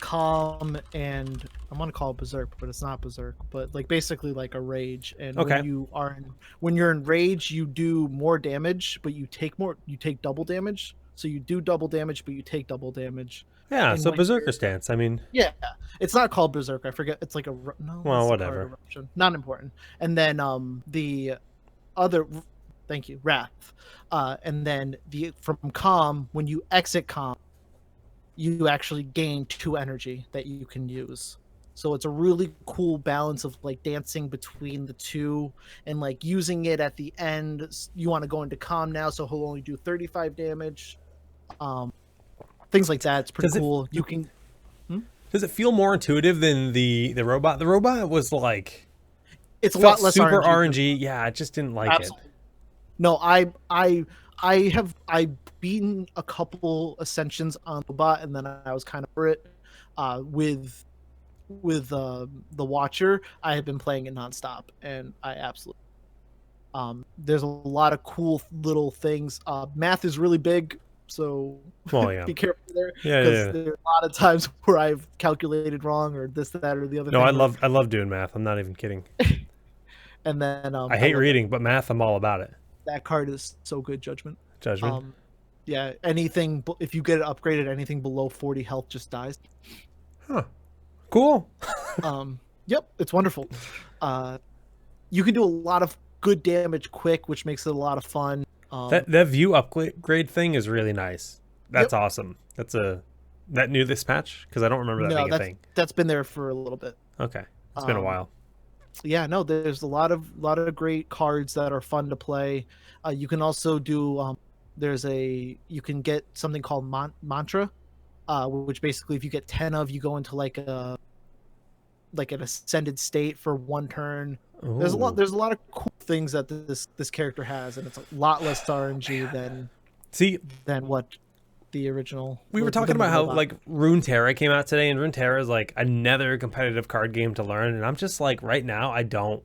calm and I want to call it berserk, but it's not berserk, but like basically like a rage. And Okay. when you're in rage, you do more damage, but you take double damage. So you do double damage, but you take double damage. Yeah, And so when berserker you're stance. I mean, yeah, it's not called berserk. I forget. It's like a no. well, What's the card? whatever. Eruption. Not important. And then the other, thank you, wrath. And then from calm, when you exit calm, you actually gain 2 energy that you can use. So it's a really cool balance of like dancing between the two and like using it at the end. You want to go into calm now, so he'll only do 35 damage. Things like that. It's pretty cool. You can. Does it feel more intuitive than the robot? The robot was like, It's a lot less super RNG. Yeah, I just didn't like Absolutely. No, I've beaten a couple ascensions on the bot, and then I was kind of for it. With the Watcher, I have been playing it nonstop, and I absolutely. There's a lot of cool little things. Math is really big, so be careful there. Because there are a lot of times where I've calculated wrong, or this, that, or the other. No, thing. I love doing math. I'm not even kidding. And then I hate reading, but math, I'm all about it. That card is so good, Judgment. Yeah, anything, if you get it upgraded, anything below 40 health just dies. Huh. Cool. Yep, it's wonderful. You can do a lot of good damage quick, which makes it a lot of fun. That view upgrade thing is really nice. That's awesome. That new this patch? Because I don't remember that being a thing. That's been there for a little bit. Okay, it's been a while. Yeah, no, there's a lot of great cards that are fun to play. You can also do you can get something called mantra, which basically if you get 10 of, you go into like an ascended state for 1 turn. Ooh. There's a lot of cool things that this character has, and it's a lot less RNG than what the original. We were talking about how like Runeterra came out today, and Runeterra is like another competitive card game to learn, and I'm just like, right now I don't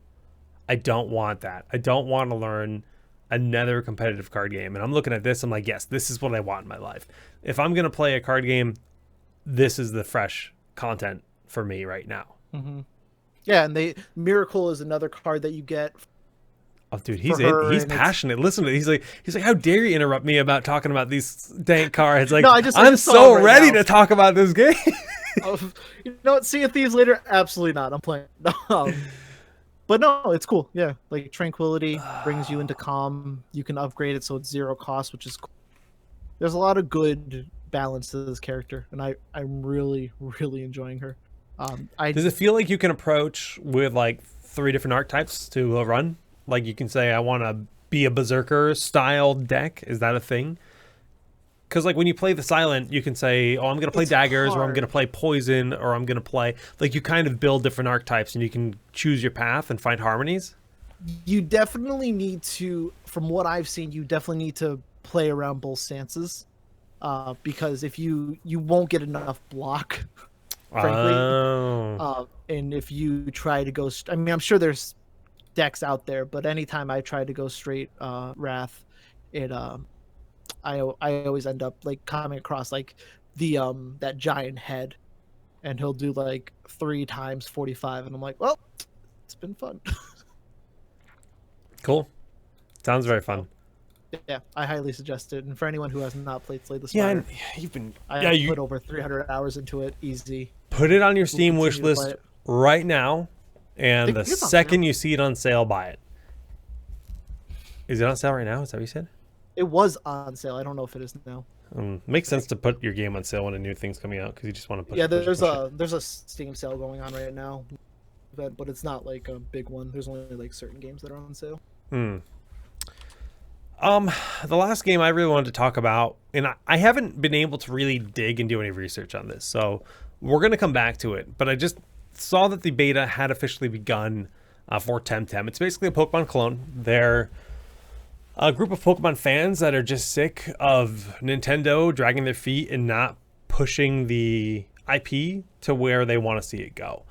want that. I don't want to learn another competitive card game. And I'm looking at this, I'm like, yes, this is what I want in my life. If I'm gonna play a card game, this is the fresh content for me right now. Mm-hmm. Yeah, and Miracle is another card that you get. Oh, dude, he's passionate. Listen to it. He's like, how dare you interrupt me about talking about these dank cards? Like, no, I'm so ready to talk about this game. You know what? Sea of Thieves later? Absolutely not. I'm playing. But no, it's cool. Yeah, like Tranquility brings you into calm. You can upgrade it so it's 0 cost, which is cool. There's a lot of good balance to this character, and I'm really, really enjoying her. Does it feel like you can approach with like 3 different archetypes to run? Like you can say, I want to be a berserker style deck. Is that a thing? Because like when you play the silent, you can say, oh, I'm going to play daggers, or I'm going to play poison, or I'm going to play, like, you kind of build different archetypes and you can choose your path and find harmonies. You definitely need to, from what I've seen, you definitely need to play around both stances, because if you won't get enough block, frankly. And if you try to go, I mean, I'm sure there's decks out there, but anytime I try to go straight Wrath, I always end up like coming across like the that giant head, and he'll do like 3 times 45, and I'm like, well, it's been fun. Cool. Sounds very fun. Yeah, I highly suggest it. And for anyone who has not played Slay the Spire, you put over 300 hours into it, easy. Put it on your Steam wish list right now, and the second you see it on sale, buy it. Is it on sale right now? Is that what you said? It was on sale. I don't know if it is now. Makes sense to put your game on sale when a new thing's coming out, because you just want to push. Yeah, there's a Steam sale going on right now, but it's not like a big one. There's only like certain games that are on sale. The last game I really wanted to talk about, and I haven't been able to really dig and do any research on this, so we're going to come back to it, but I just saw that the beta had officially begun for Temtem. It's basically a Pokemon clone. They're a group of Pokemon fans that are just sick of Nintendo dragging their feet and not pushing the IP to where they want to see it go.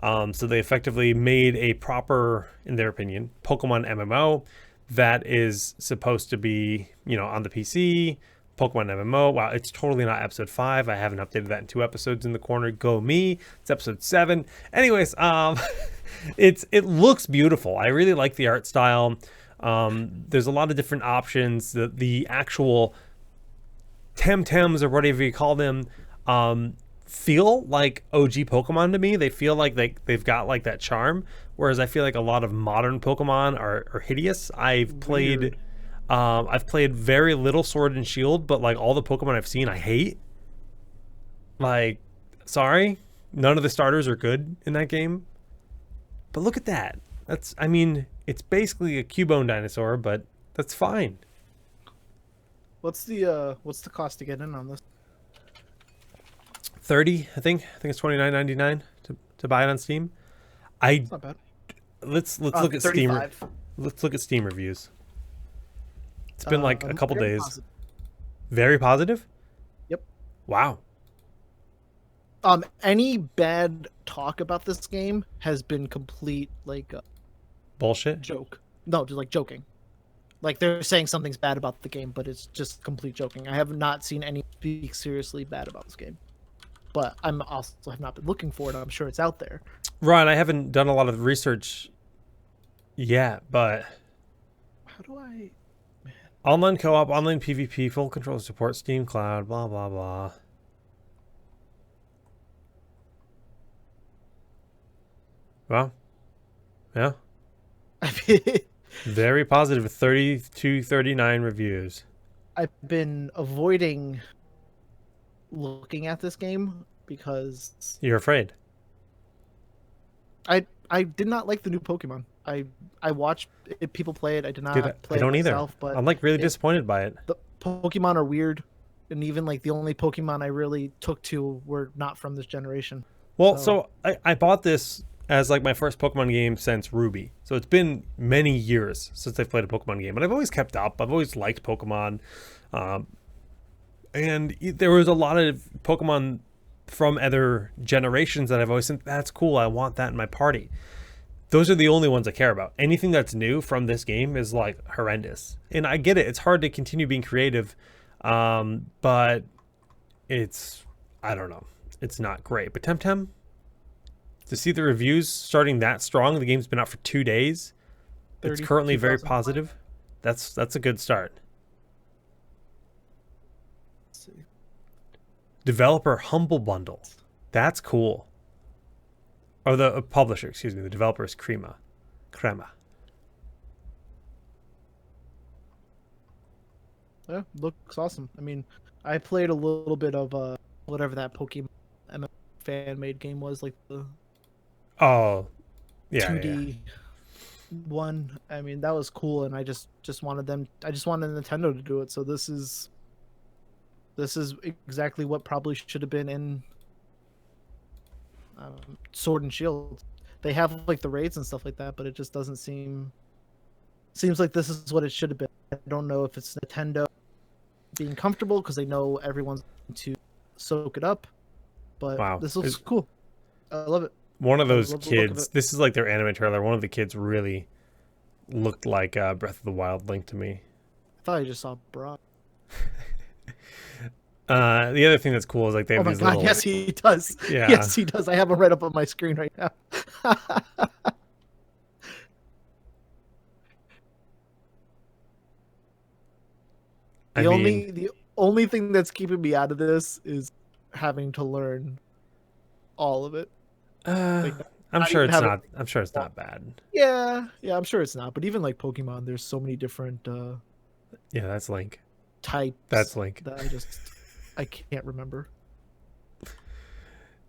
So they effectively made a proper, in their opinion, Pokemon MMO that is supposed to be, on the PC Pokemon MMO. Wow, it's totally not episode 5. I haven't updated that in 2 episodes in the corner. Go me. It's episode 7. Anyways, it looks beautiful. I really like the art style. There's a lot of different options. The actual Temtems, or whatever you call them, feel like OG Pokemon to me. They feel like they've got like that charm, whereas I feel like a lot of modern Pokemon are hideous. I've played very little Sword and Shield, but like all the Pokemon I've seen I hate. Like, sorry, none of the starters are good in that game. But look at that. I mean, it's basically a Cubone dinosaur, but that's fine. What's the cost to get in on this? 30, I think it's $29.99 to buy it on Steam. That's not bad. Let's look at 35. Steam. Let's look at Steam reviews. It's been like a couple days. Positive. Very positive? Yep. Wow. Any bad talk about this game has been complete Bullshit. joke. No, just like joking. Like they're saying something's bad about the game, but it's just complete joking. I have not seen any speak seriously bad about this game. But I'm also have not been looking for it. I'm sure it's out there. Right, I haven't done a lot of research yet, but How do I? Man. online co-op, online PvP, full control support, Steam Cloud, blah blah blah. Well, yeah. I mean, Very positive, 3239 reviews. I've been avoiding looking at this game because You're afraid. I did not like the new Pokemon. I watched people play it. I did not play I don't it either. myself, but I'm like really disappointed by it. the Pokemon are weird, and even like the only Pokemon I really took to were not from this generation. Well, so I bought this as like my first Pokemon game since Ruby. So it's been many years since I've played a Pokemon game, and I've always kept up. I've always liked Pokemon. And there was a lot of Pokemon from other generations that I've always said, that's cool. I want that in my party. Those are the only ones I care about. Anything that's new from this game is like horrendous. And I get it. It's hard to continue being creative. But it's, I don't know. It's not great. But Temtem, to see the reviews starting that strong, the game's been out for 2 days. It's currently very positive. That's a good start. Let's see. Developer Humble Bundle. That's cool. Or the publisher, excuse me. The developer is Crema. Yeah, looks awesome. I mean, I played a little bit of whatever that Pokemon fan made game was, like the Oh, yeah, 2D one. I mean, that was cool, and I just wanted them. I just wanted Nintendo to do it. So this is exactly what probably should have been in Sword and Shield. They have like the raids and stuff like that, but it just doesn't seems like this is what it should have been. I don't know if it's Nintendo being comfortable because they know everyone's going to soak it up, but Wow. this looks cool. I love it. One of those love the look of kids, it. this is like their anime trailer. One of the kids really looked like Breath of the Wild Link to me. I thought I just saw Brock. The other thing that's cool is like they have Oh my these god, little. yes he does. Yeah. Yes he does. I have him right up on my screen right now. The only thing that's keeping me out of this is having to learn all of it. I'm sure it's not. I'm sure it's not bad. Yeah, I'm sure it's not. But even like Pokemon, there's so many different Yeah, that's Link. types. That's Link. That I can't remember.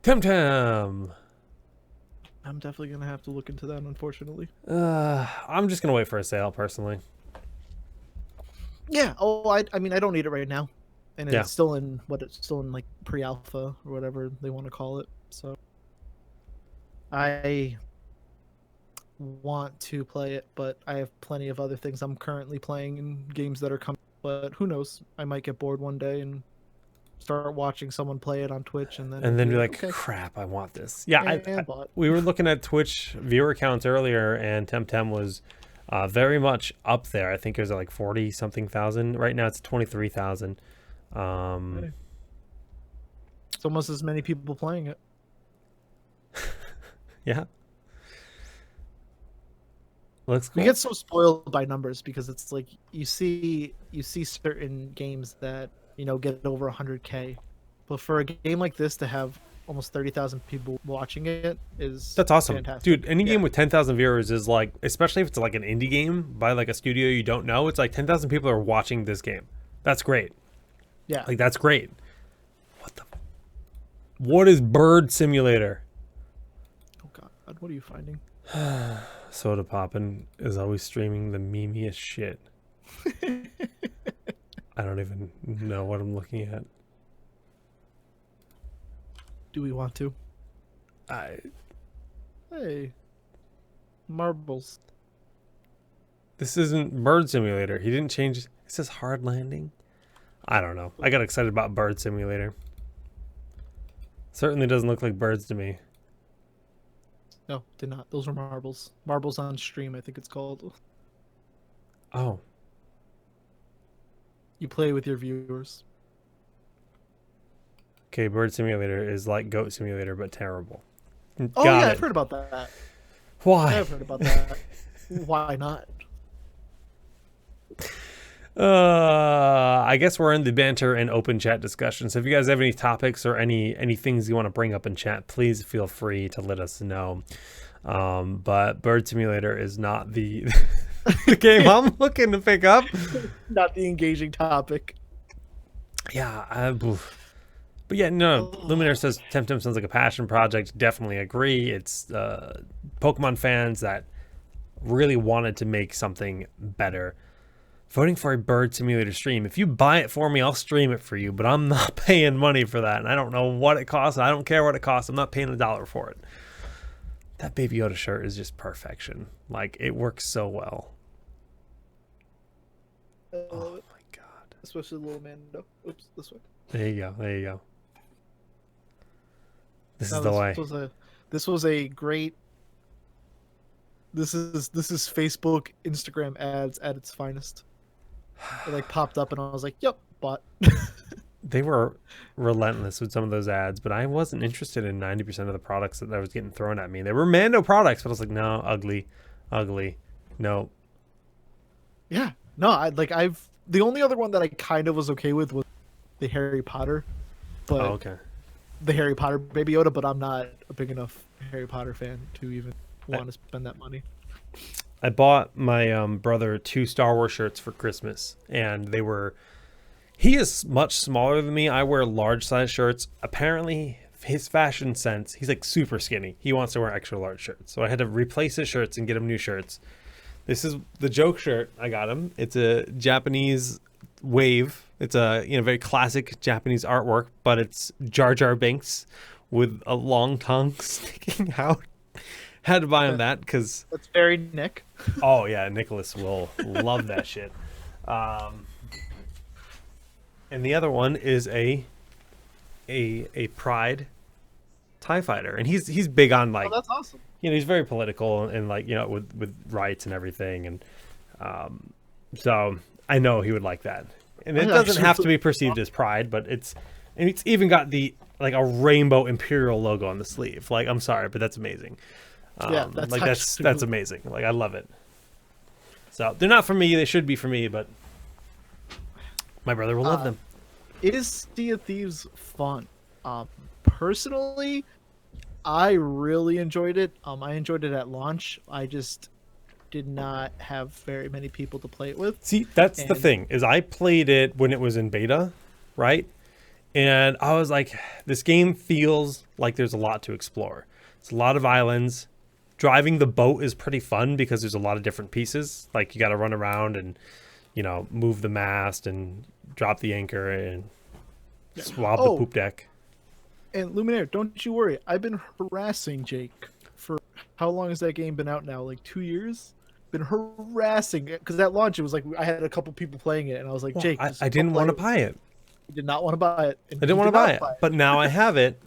Temtem. I'm definitely gonna have to look into that, unfortunately. I'm just gonna wait for a sale personally. Yeah. Oh, I mean, I don't need it right now, and Yeah. it's still in like pre-alpha or whatever they want to call it. So I want to play it, but I have plenty of other things I'm currently playing and games that are coming. But who knows? I might get bored one day and start watching someone play it on Twitch, and then be like, okay. crap, I want this. Yeah, But we were looking at Twitch viewer counts earlier, and Temtem was very much up there. I think it was at like 40 something thousand. Right now it's 23,000. Um, It's almost as many people playing it. yeah, looks We cool. get so spoiled by numbers because it's like you see certain games that get over 100K, but for a game like this to have almost 30,000 people watching it is That's awesome, fantastic. dude. Any Yeah, game with 10,000 viewers is like, especially if it's like an indie game by like a studio you don't know. It's like 10,000 people are watching this game. That's great. yeah. Like that's great. What the? What is Bird Simulator? Oh God, what are you finding? Soda Poppin is always streaming the memeiest shit. I don't even know what I'm looking at. Do we want to? Hey, marbles. This isn't Bird Simulator. He didn't change. It says Hard Landing. I don't know. I got excited about Bird Simulator. Certainly doesn't look like birds to me. No, did not. Those were marbles. Marbles on stream, I think it's called. Oh, You play with your viewers. okay. Bird Simulator is like Goat Simulator, but terrible. Oh Got yeah, it. I've heard about that. Why? I've heard about that. Why not? I guess we're in the banter and open chat discussion. So if you guys have any topics or any things you want to bring up in chat, please feel free to let us know. But Bird Simulator is not the the game I'm looking to pick up. Not the engaging topic. Yeah, but yeah, no. Luminaire says Temtem sounds like a passion project. Definitely agree. It's Pokemon fans that really wanted to make something better. Voting for a Bird Simulator stream. If you buy it for me, I'll stream it for you, but I'm not paying money for that. And I don't know what it costs. I don't care what it costs. I'm not paying $1 for it. That Baby Yoda shirt is just perfection. Like, it works so well. Oh my God. Especially little Mando. Oops, this way. There you go. There you go. This No, is the way. This was a great. This is Facebook, Instagram ads at its finest. It like popped up and I was like, "Yep, bought." They were relentless with some of those ads, but I wasn't interested in 90% of the products that was getting thrown at me. They were Mando products, but I was like, no, ugly, no. Yeah, no, the only other one that I kind of was okay with was the Harry Potter, but Oh, okay. the Harry Potter Baby Yoda. But I'm not a big enough Harry Potter fan to even want to spend that money. I bought my brother 2 Star Wars shirts for Christmas, and they were. He is much smaller than me. I wear large size shirts. Apparently, his fashion sense, he's like super skinny. He wants to wear extra large shirts. So I had to replace his shirts and get him new shirts. This is the joke shirt I got him. It's a Japanese wave. It's a very classic Japanese artwork, but it's Jar Jar Binks with a long tongue sticking out. Had to buy him that because That's very Nick. oh yeah, Nicholas will love that shit. And the other one is a Pride TIE fighter, and he's big on like Oh, that's awesome. he's very political and like with rights and everything, and so I know he would like that. And it doesn't have to be perceived as Pride, but it's even got the like a rainbow Imperial logo on the sleeve. Like, I'm sorry, but that's amazing. Yeah, that's amazing. Like, I love it. So they're not for me. They should be for me, but my brother will love them. It is Sea of Thieves fun. Personally, I really enjoyed it. I enjoyed it at launch. I just did not have very many people to play it with. See, that's the thing, is I played it when it was in beta, right? And I was like, this game feels like there's a lot to explore. It's a lot of islands. Driving the boat is pretty fun because there's a lot of different pieces. Like, you got to run around and, move the mast and drop the anchor and swab the poop deck. And Luminaire, don't you worry. I've been harassing Jake for how long has that game been out now? Like 2 years? Been harassing it because at launch it was like I had a couple people playing it and I was like, Jake, I didn't want to buy it. You did not want to buy it. I didn't want to buy it, but now I have it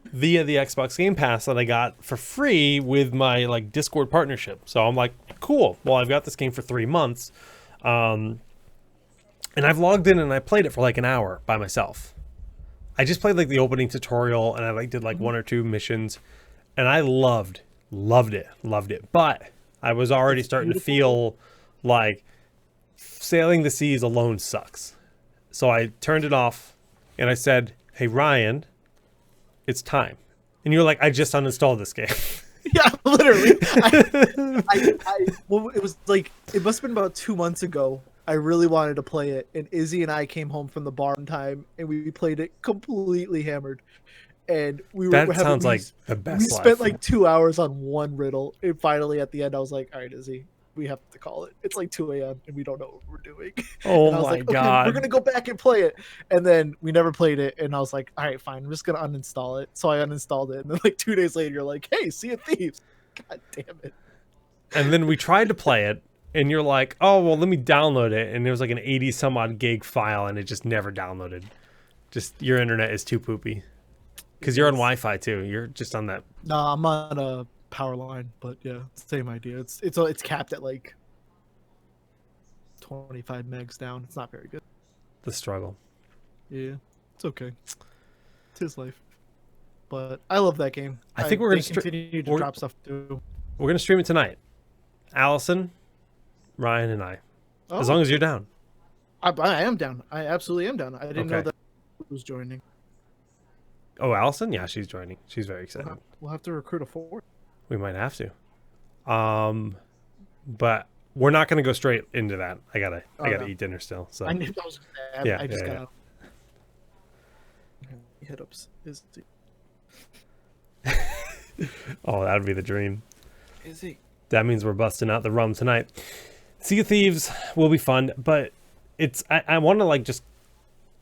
via the Xbox Game Pass that I got for free with my like Discord partnership. So I'm like, cool. Well, I've got this game for 3 months. And I've logged in and I played it for like an hour by myself. I just played like the opening tutorial and I like did like one or two missions, and I loved it. But I was already starting to feel like sailing the seas alone sucks. So I turned it off and I said, "Hey Ryan, it's time." And you're like, "I just uninstalled this game." Yeah, literally. Well, it was like, it must have been about 2 months ago. I really wanted to play it, and Izzy and I came home from the bar one time, and we played it completely hammered. And That sounds like the best. We spent like 2 hours on one riddle, and finally at the end, I was like, "All right, Izzy, we have to call it. It's like 2 a.m. and we don't know what we're doing." Oh and I was my like, "Okay, god, we're gonna go back and play it." And then we never played it, and I was like, "All right, fine, I'm just gonna uninstall it." So I uninstalled it, and then like 2 days later, you're like, "Hey, Sea of Thieves!" God damn it! And then we tried to play it, and you're like, "Oh well, let me download it." And it was like an 80 some odd gig file, and it just never downloaded. Just your internet is too poopy. Because you're on Wi-Fi too. You're just on that. No, I'm on a power line, but yeah, same idea. It's capped at like 25 megs down. It's not very good. The struggle. Yeah, it's okay. It's his life. But I love that game. I think we're gonna continue to drop stuff too. We're gonna stream it tonight. Allison, Ryan, and I. As long as you're down. I am down. I absolutely am down. I didn't know that was joining. Oh, Allison? Yeah, she's joining. She's very excited. We'll have to recruit a fourth. We might have to. But we're not going to go straight into that. I gotta eat dinner still. So I knew that was gonna happen. I just got out. Hit ups is. Oh, that would be the dream. Is he? That means we're busting out the rum tonight. Sea of Thieves will be fun, but I want to like just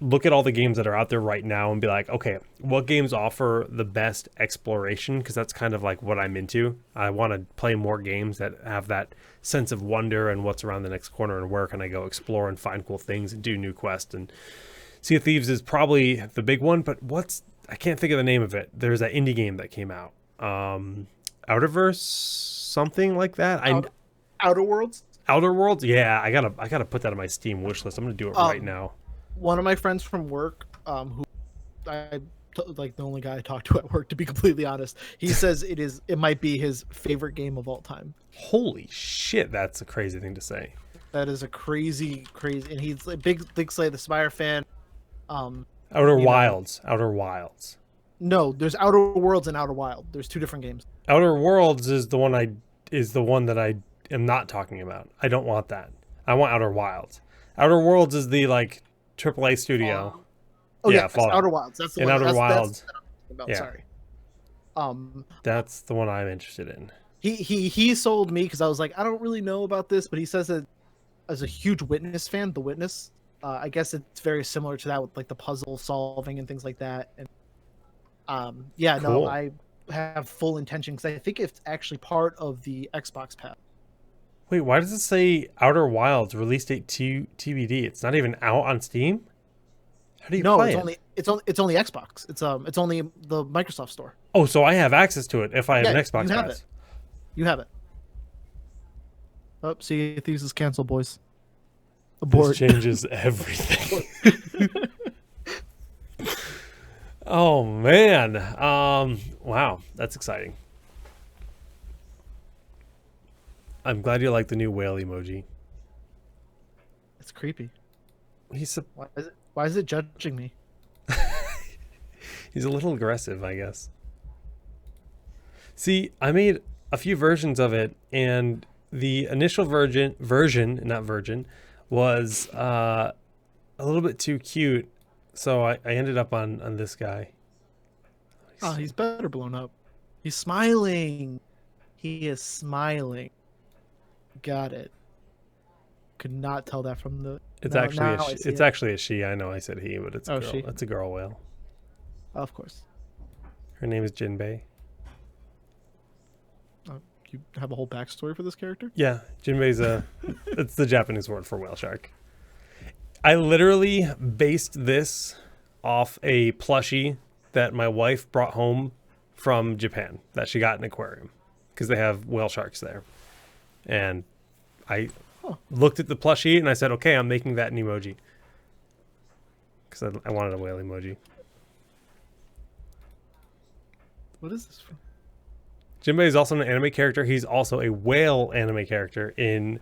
look at all the games that are out there right now and be like, okay, what games offer the best exploration? Because that's kind of like what I'm into. I want to play more games that have that sense of wonder and what's around the next corner, and where can I go explore and find cool things and do new quests. And Sea of Thieves is probably the big one, but I can't think of the name of it. There's that indie game that came out. Outerverse, something like that. Outer Worlds? Outer Worlds? Yeah, I gotta put that on my Steam wish list. I'm gonna do it right now. One of my friends from work, who like the only guy I talk to at work, to be completely honest, he says it might be his favorite game of all time. Holy shit, that's a crazy thing to say. That is a crazy, and he's a big Slay the Spire fan. Outer Wilds. No, there's Outer Worlds and Outer Wild. There's two different games. Outer Worlds is the one that I am not talking about. I don't want that. I want Outer Wilds. Outer Worlds is the like AAA studio. Outer Wilds. That's the one. Outer Wilds. About. Sorry. That's the one I'm interested in. He sold me because I was like, I don't really know about this, but he says that as a huge Witness fan, The Witness, I guess it's very similar to that with like the puzzle solving and things like that. And cool. No, I have full intention because I think it's actually part of the Xbox Pass. Wait, why does it say Outer Wilds release date TBD? It's not even out on Steam. How do you play it? It's only Xbox. It's only the Microsoft Store. Oh, so I have access to it if I have an Xbox Pass. You have it. Oh, Sea of Thieves is canceled, boys. Abort. This changes everything. Oh man. Wow, that's exciting. I'm glad you like the new whale emoji. It's creepy. Why is it judging me? He's a little aggressive, I guess. See, I made a few versions of it, and the initial version was a little bit too cute, so I ended up on this guy. Oh, he's better blown up. He's smiling. He is smiling. Got it. Could not tell that from the. It's actually a she. I know I said he, but it's a girl. It's a girl whale. Of course. Her name is Jinbei. You have a whole backstory for this character? Yeah, Jinbei's it's the Japanese word for whale shark. I literally based this off a plushie that my wife brought home from Japan that she got in an aquarium because they have whale sharks there. And I looked at the plushie and I said, okay, I'm making that an emoji. because I wanted a whale emoji. What is this from? Jinbei is also an anime character. He's also a whale anime character in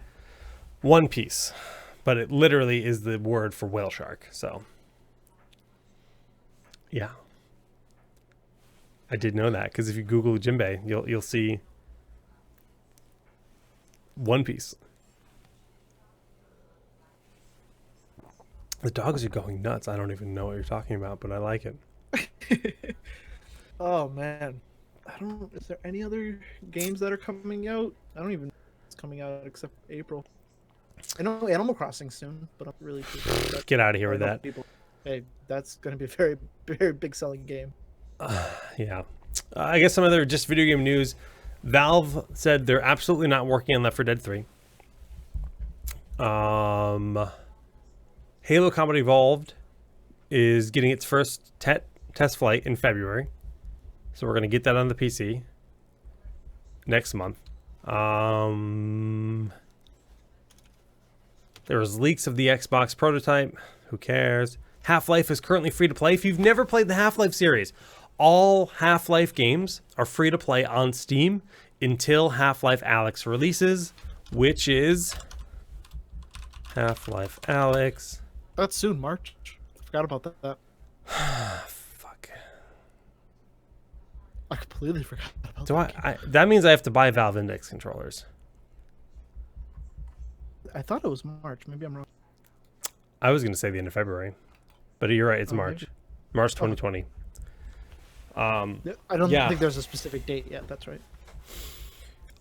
One Piece, but it literally is the word for whale shark. So, yeah, I did know that because if you Google Jinbei, you'll see One Piece. The dogs are going nuts. I don't even know what you're talking about, but I like it. Oh man, is there any other games that are coming out? I don't even know what's coming out except April. I know Animal Crossing soon, but I'm really get out of here with that. Hey, that's going to be a very, very big selling game. Yeah. I guess some other just video game news. Valve said they're absolutely not working on Left 4 Dead 3. Halo Combat Evolved is getting its first test flight in February. So we're going to get that on the PC next month. There was leaks of the Xbox prototype. Who cares? Half-Life is currently free to play. If you've never played the Half-Life series, all Half-Life games are free to play on Steam until Half-Life Alyx releases, which is Half-Life Alyx. That's soon, March. I forgot about that. Fuck. I completely forgot about that. That means I have to buy Valve Index controllers. I thought it was March. Maybe I'm wrong. I was going to say the end of February, but you're right. It's March. Maybe. March 2020. I don't think there's a specific date yet. That's right.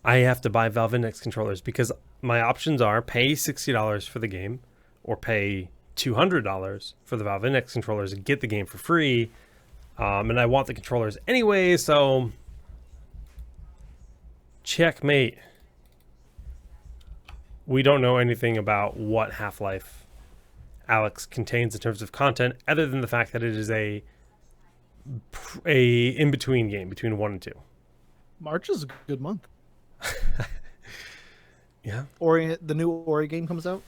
I have to buy Valve Index controllers because my options are pay $60 for the game or pay $200 for the Valve Index controllers and get the game for free. And I want the controllers anyway, so checkmate. We don't know anything about what Half-Life Alyx contains in terms of content, other than the fact that it is a in-between game between 1 and 2. March is a good month. Yeah. Ori, the new Ori game comes out.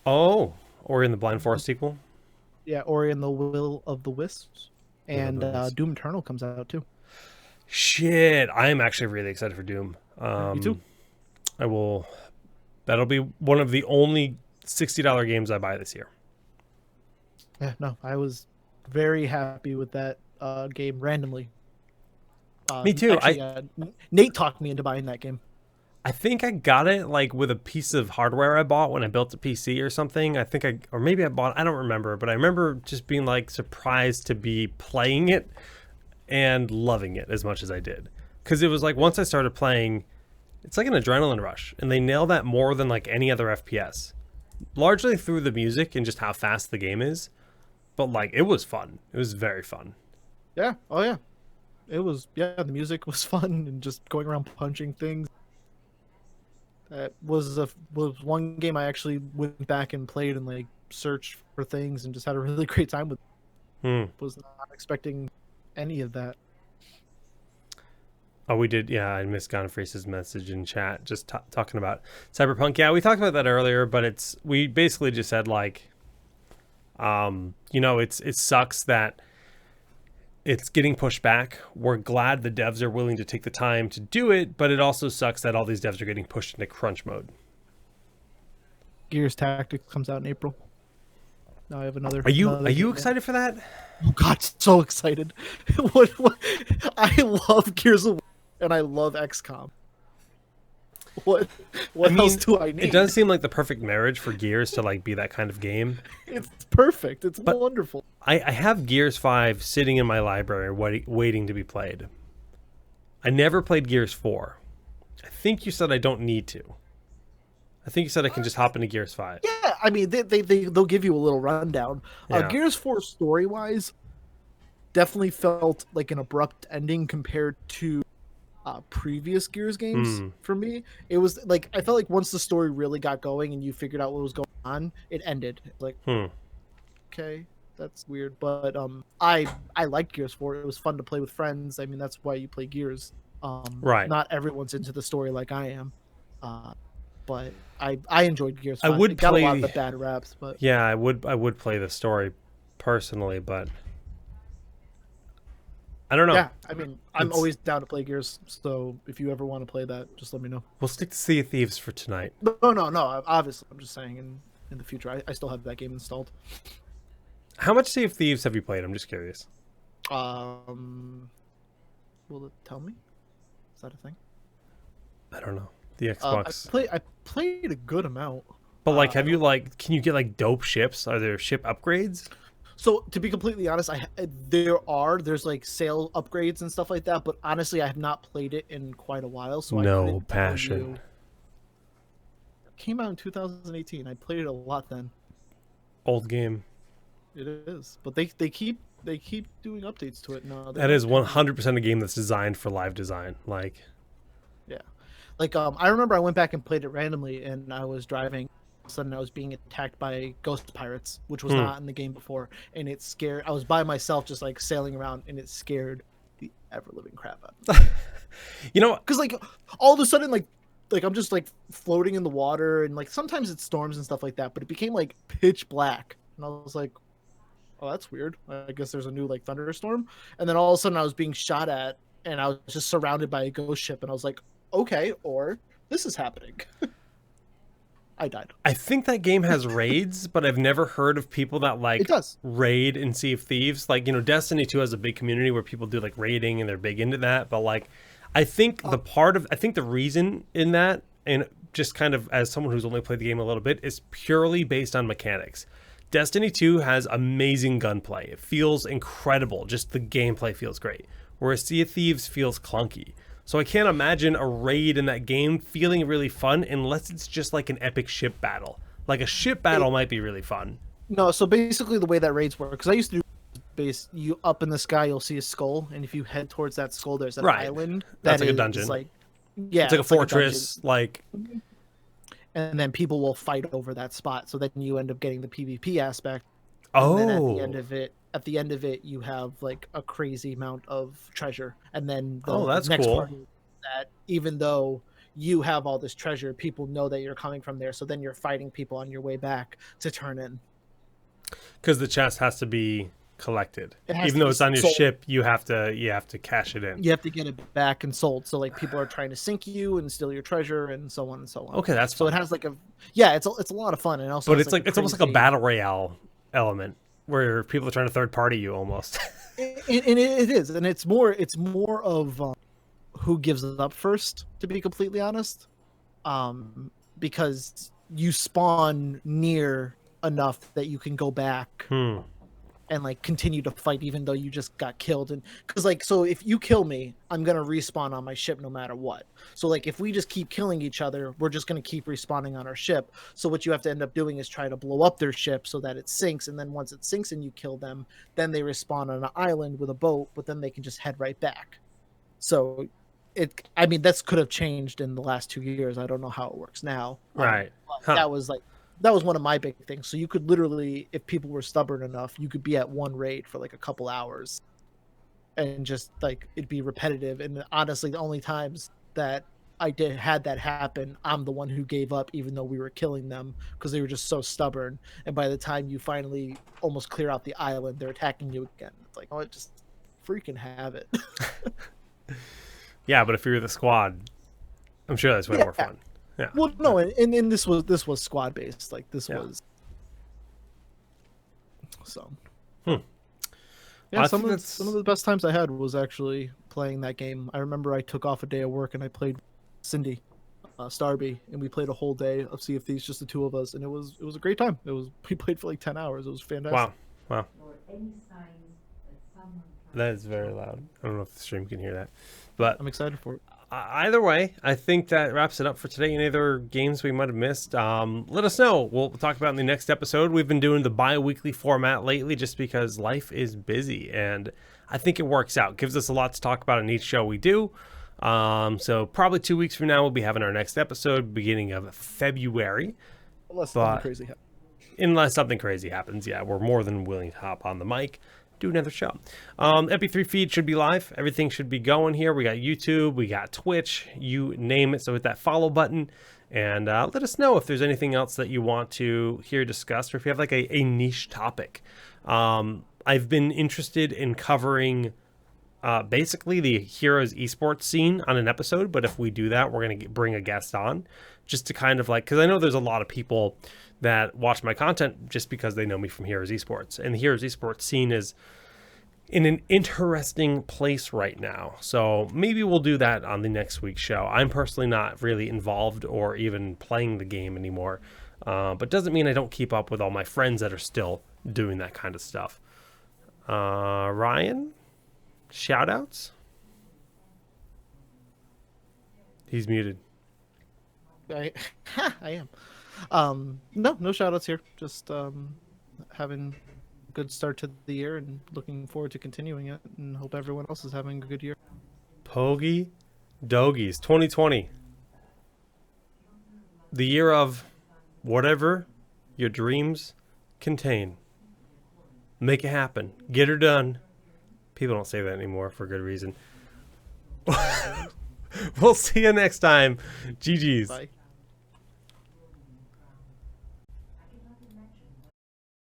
Oh, Ori and the Blind Forest sequel. Yeah, Ori and the Will of the Wisps, and Doom Eternal comes out too. Shit, I am actually really excited for Doom. Me too. I will. That'll be one of the only $60 games I buy this year. Yeah, no, I was very happy with that game randomly. Me too. Actually, Nate talked me into buying that game. I think I got it like with a piece of hardware I bought when I built a PC or something. I don't remember, but I remember just being like surprised to be playing it and loving it as much as I did. Because it was like once I started playing, it's like an adrenaline rush, and they nail that more than like any other FPS. Largely through the music and just how fast the game is. But like it was fun. It was very fun. Yeah. Oh yeah. It was, the music was fun and just going around punching things. That was one game I actually went back and played and like searched for things and just had a really great time with. Was not expecting any of that. Oh, we did. Yeah, I missed Gonfree's message in chat just talking about Cyberpunk. Yeah, we talked about that earlier, but we basically just said like, it sucks that it's getting pushed back. We're glad the devs are willing to take the time to do it, but it also sucks that all these devs are getting pushed into crunch mode. Gears Tactics comes out in April. Now I have another. Are you excited for that? Oh God, so excited! what? I love Gears of War and I love XCOM. What else do I need? It does seem like the perfect marriage for Gears to like be that kind of game. It's perfect. It's wonderful. I have Gears 5 sitting in my library waiting to be played. I never played Gears 4. I think you said I don't need to. I think you said I can just hop into Gears 5. Yeah, I mean they'll give you a little rundown. Yeah. Gears 4 story-wise definitely felt like an abrupt ending compared to previous Gears games. For me. It was like I felt like once the story really got going and you figured out what was going on, it ended. Like okay, that's weird, but I liked Gears 4. It was fun to play with friends. I mean, that's why you play Gears. Right. Not everyone's into the story like I am. but I enjoyed Gears I 5. would It got play, a lot of the bad raps, but yeah, I would play the story personally, but I don't know. yeah, I mean, I'm It's, always down to play Gears. So if you ever want to play that, just let me know. we'll stick to Sea of Thieves for tonight. No. Obviously, I'm just saying in the future, I still have that game installed. How much Sea of Thieves have you played? I'm just curious. Will it tell me? Is that a thing? I don't know. The Xbox. I played a good amount. But like, have you like? Can you get like dope ships? Are there ship upgrades? So to be completely honest, there's like sale upgrades and stuff like that. But honestly, I have not played it in quite a while, so No I couldn't tell passion. you. It came out in 2018. I played it a lot then. Old game. It is, but they keep doing updates to it now. That is 100% a game that's designed for live design. Like, Yeah, like I remember I went back and played it randomly, and I was driving. All of a sudden, I was being attacked by ghost pirates, which was not in the game before, and it scared. I was by myself, just like sailing around, and it scared the ever living crap out of me. you know, Because like all of a sudden, like I'm just like floating in the water, and like sometimes it storms and stuff like that, but it became like pitch black, and I was like, oh, that's weird. I guess there's a new like thunderstorm, and then all of a sudden I was being shot at, and I was just surrounded by a ghost ship, and I was like, okay, or this is happening. I died. I think that game has raids, but I've never heard of people that like It does. raid in Sea of Thieves. Like, you know, Destiny 2 has a big community where people do like raiding and they're big into that. But like, I think the reason in that, and just kind of as someone who's only played the game a little bit, is purely based on mechanics. Destiny 2 has amazing gunplay. It feels incredible. Just the gameplay feels great. Whereas Sea of Thieves feels clunky. So I can't imagine a raid in that game feeling really fun unless it's just like an epic ship battle. Like a ship battle might be really fun. No, so basically the way that raids work, because I used to do base, you up in the sky, you'll see a skull, and if you head towards that skull, there's an island. That's like a dungeon. Yeah, it's like a fortress. And then people will fight over that spot. So then you end up getting the PvP aspect. Oh. And then at the end of it, you have like a crazy amount of treasure. And then that's next cool. part is that even though you have all this treasure, people know that you're coming from there. So then you're fighting people on your way back to turn in. Because the chest has to be collected. It Even though it's on your ship, you have to cash it in. You have to get it back and sold. So like people are trying to sink you and steal your treasure and so on and so on. Okay, that's fun. So it has like it's a lot of fun, and also but it's almost like a battle royale element where people are trying to third party you almost. and it is, and it's more of who gives it up first, to be completely honest, because you spawn near enough that you can go back and like continue to fight even though you just got killed. And because like, so if you kill me, I'm gonna respawn on my ship no matter what. So like if we just keep killing each other, we're just gonna keep respawning on our ship. So what you have to end up doing is try to blow up their ship so that it sinks, and then once it sinks and you kill them, then they respawn on an island with a boat, but then they can just head right back. So this could have changed in the last 2 years. I don't know how it works now. Right. That was one of my big things. So you could literally, if people were stubborn enough, you could be at one raid for like a couple hours and just like it'd be repetitive. And honestly, the only times that I had that happen, I'm the one who gave up, even though we were killing them because they were just so stubborn. And by the time you finally almost clear out the island, they're attacking you again. It's like, oh, just freaking have it. Yeah, but if you're the squad, I'm sure that's way more fun. Yeah. Well, no, and this was squad based. Like this was. So. Yeah, some of the best times I had was actually playing that game. I remember I took off a day of work and I played Cindy, Starby, and we played a whole day of Sea of Thieves, just the two of us, and it was a great time. We played for like 10 hours. It was fantastic. Wow. That is very loud. I don't know if the stream can hear that, but I'm excited for it. Either way, I think that wraps it up for today. Any other games we might have missed, let us know. We'll talk about in the next episode. We've been doing the bi-weekly format lately just because life is busy, and I think it works out. Gives us a lot to talk about in each show we do. So probably 2 weeks from now, we'll be having our next episode, beginning of February. Unless something crazy happens. Yeah, we're more than willing to hop on the mic, do another show. MP3 feed should be live. Everything should be going here. We got YouTube, we got Twitch, you name it. So hit that follow button. And let us know if there's anything else that you want to hear discussed, or if you have like a niche topic. I've been interested in covering basically the Heroes esports scene on an episode, but if we do that, we're going to bring a guest on just to kind of like, because I know there's a lot of people that watch my content just because they know me from Heroes esports, and the Heroes esports scene is in an interesting place right now. So maybe we'll do that on the next week's show. I'm personally not really involved or even playing the game anymore, but doesn't mean I don't keep up with all my friends that are still doing that kind of stuff. Ryan, shout outs? He's muted. I am. No shout outs here. Just having good start to the year and looking forward to continuing it, and hope everyone else is having a good year. Pogie Dogies 2020, the year of whatever your dreams contain. Make it happen. Get her done. People don't say that anymore for good reason. We'll see you next time. GG's. Bye.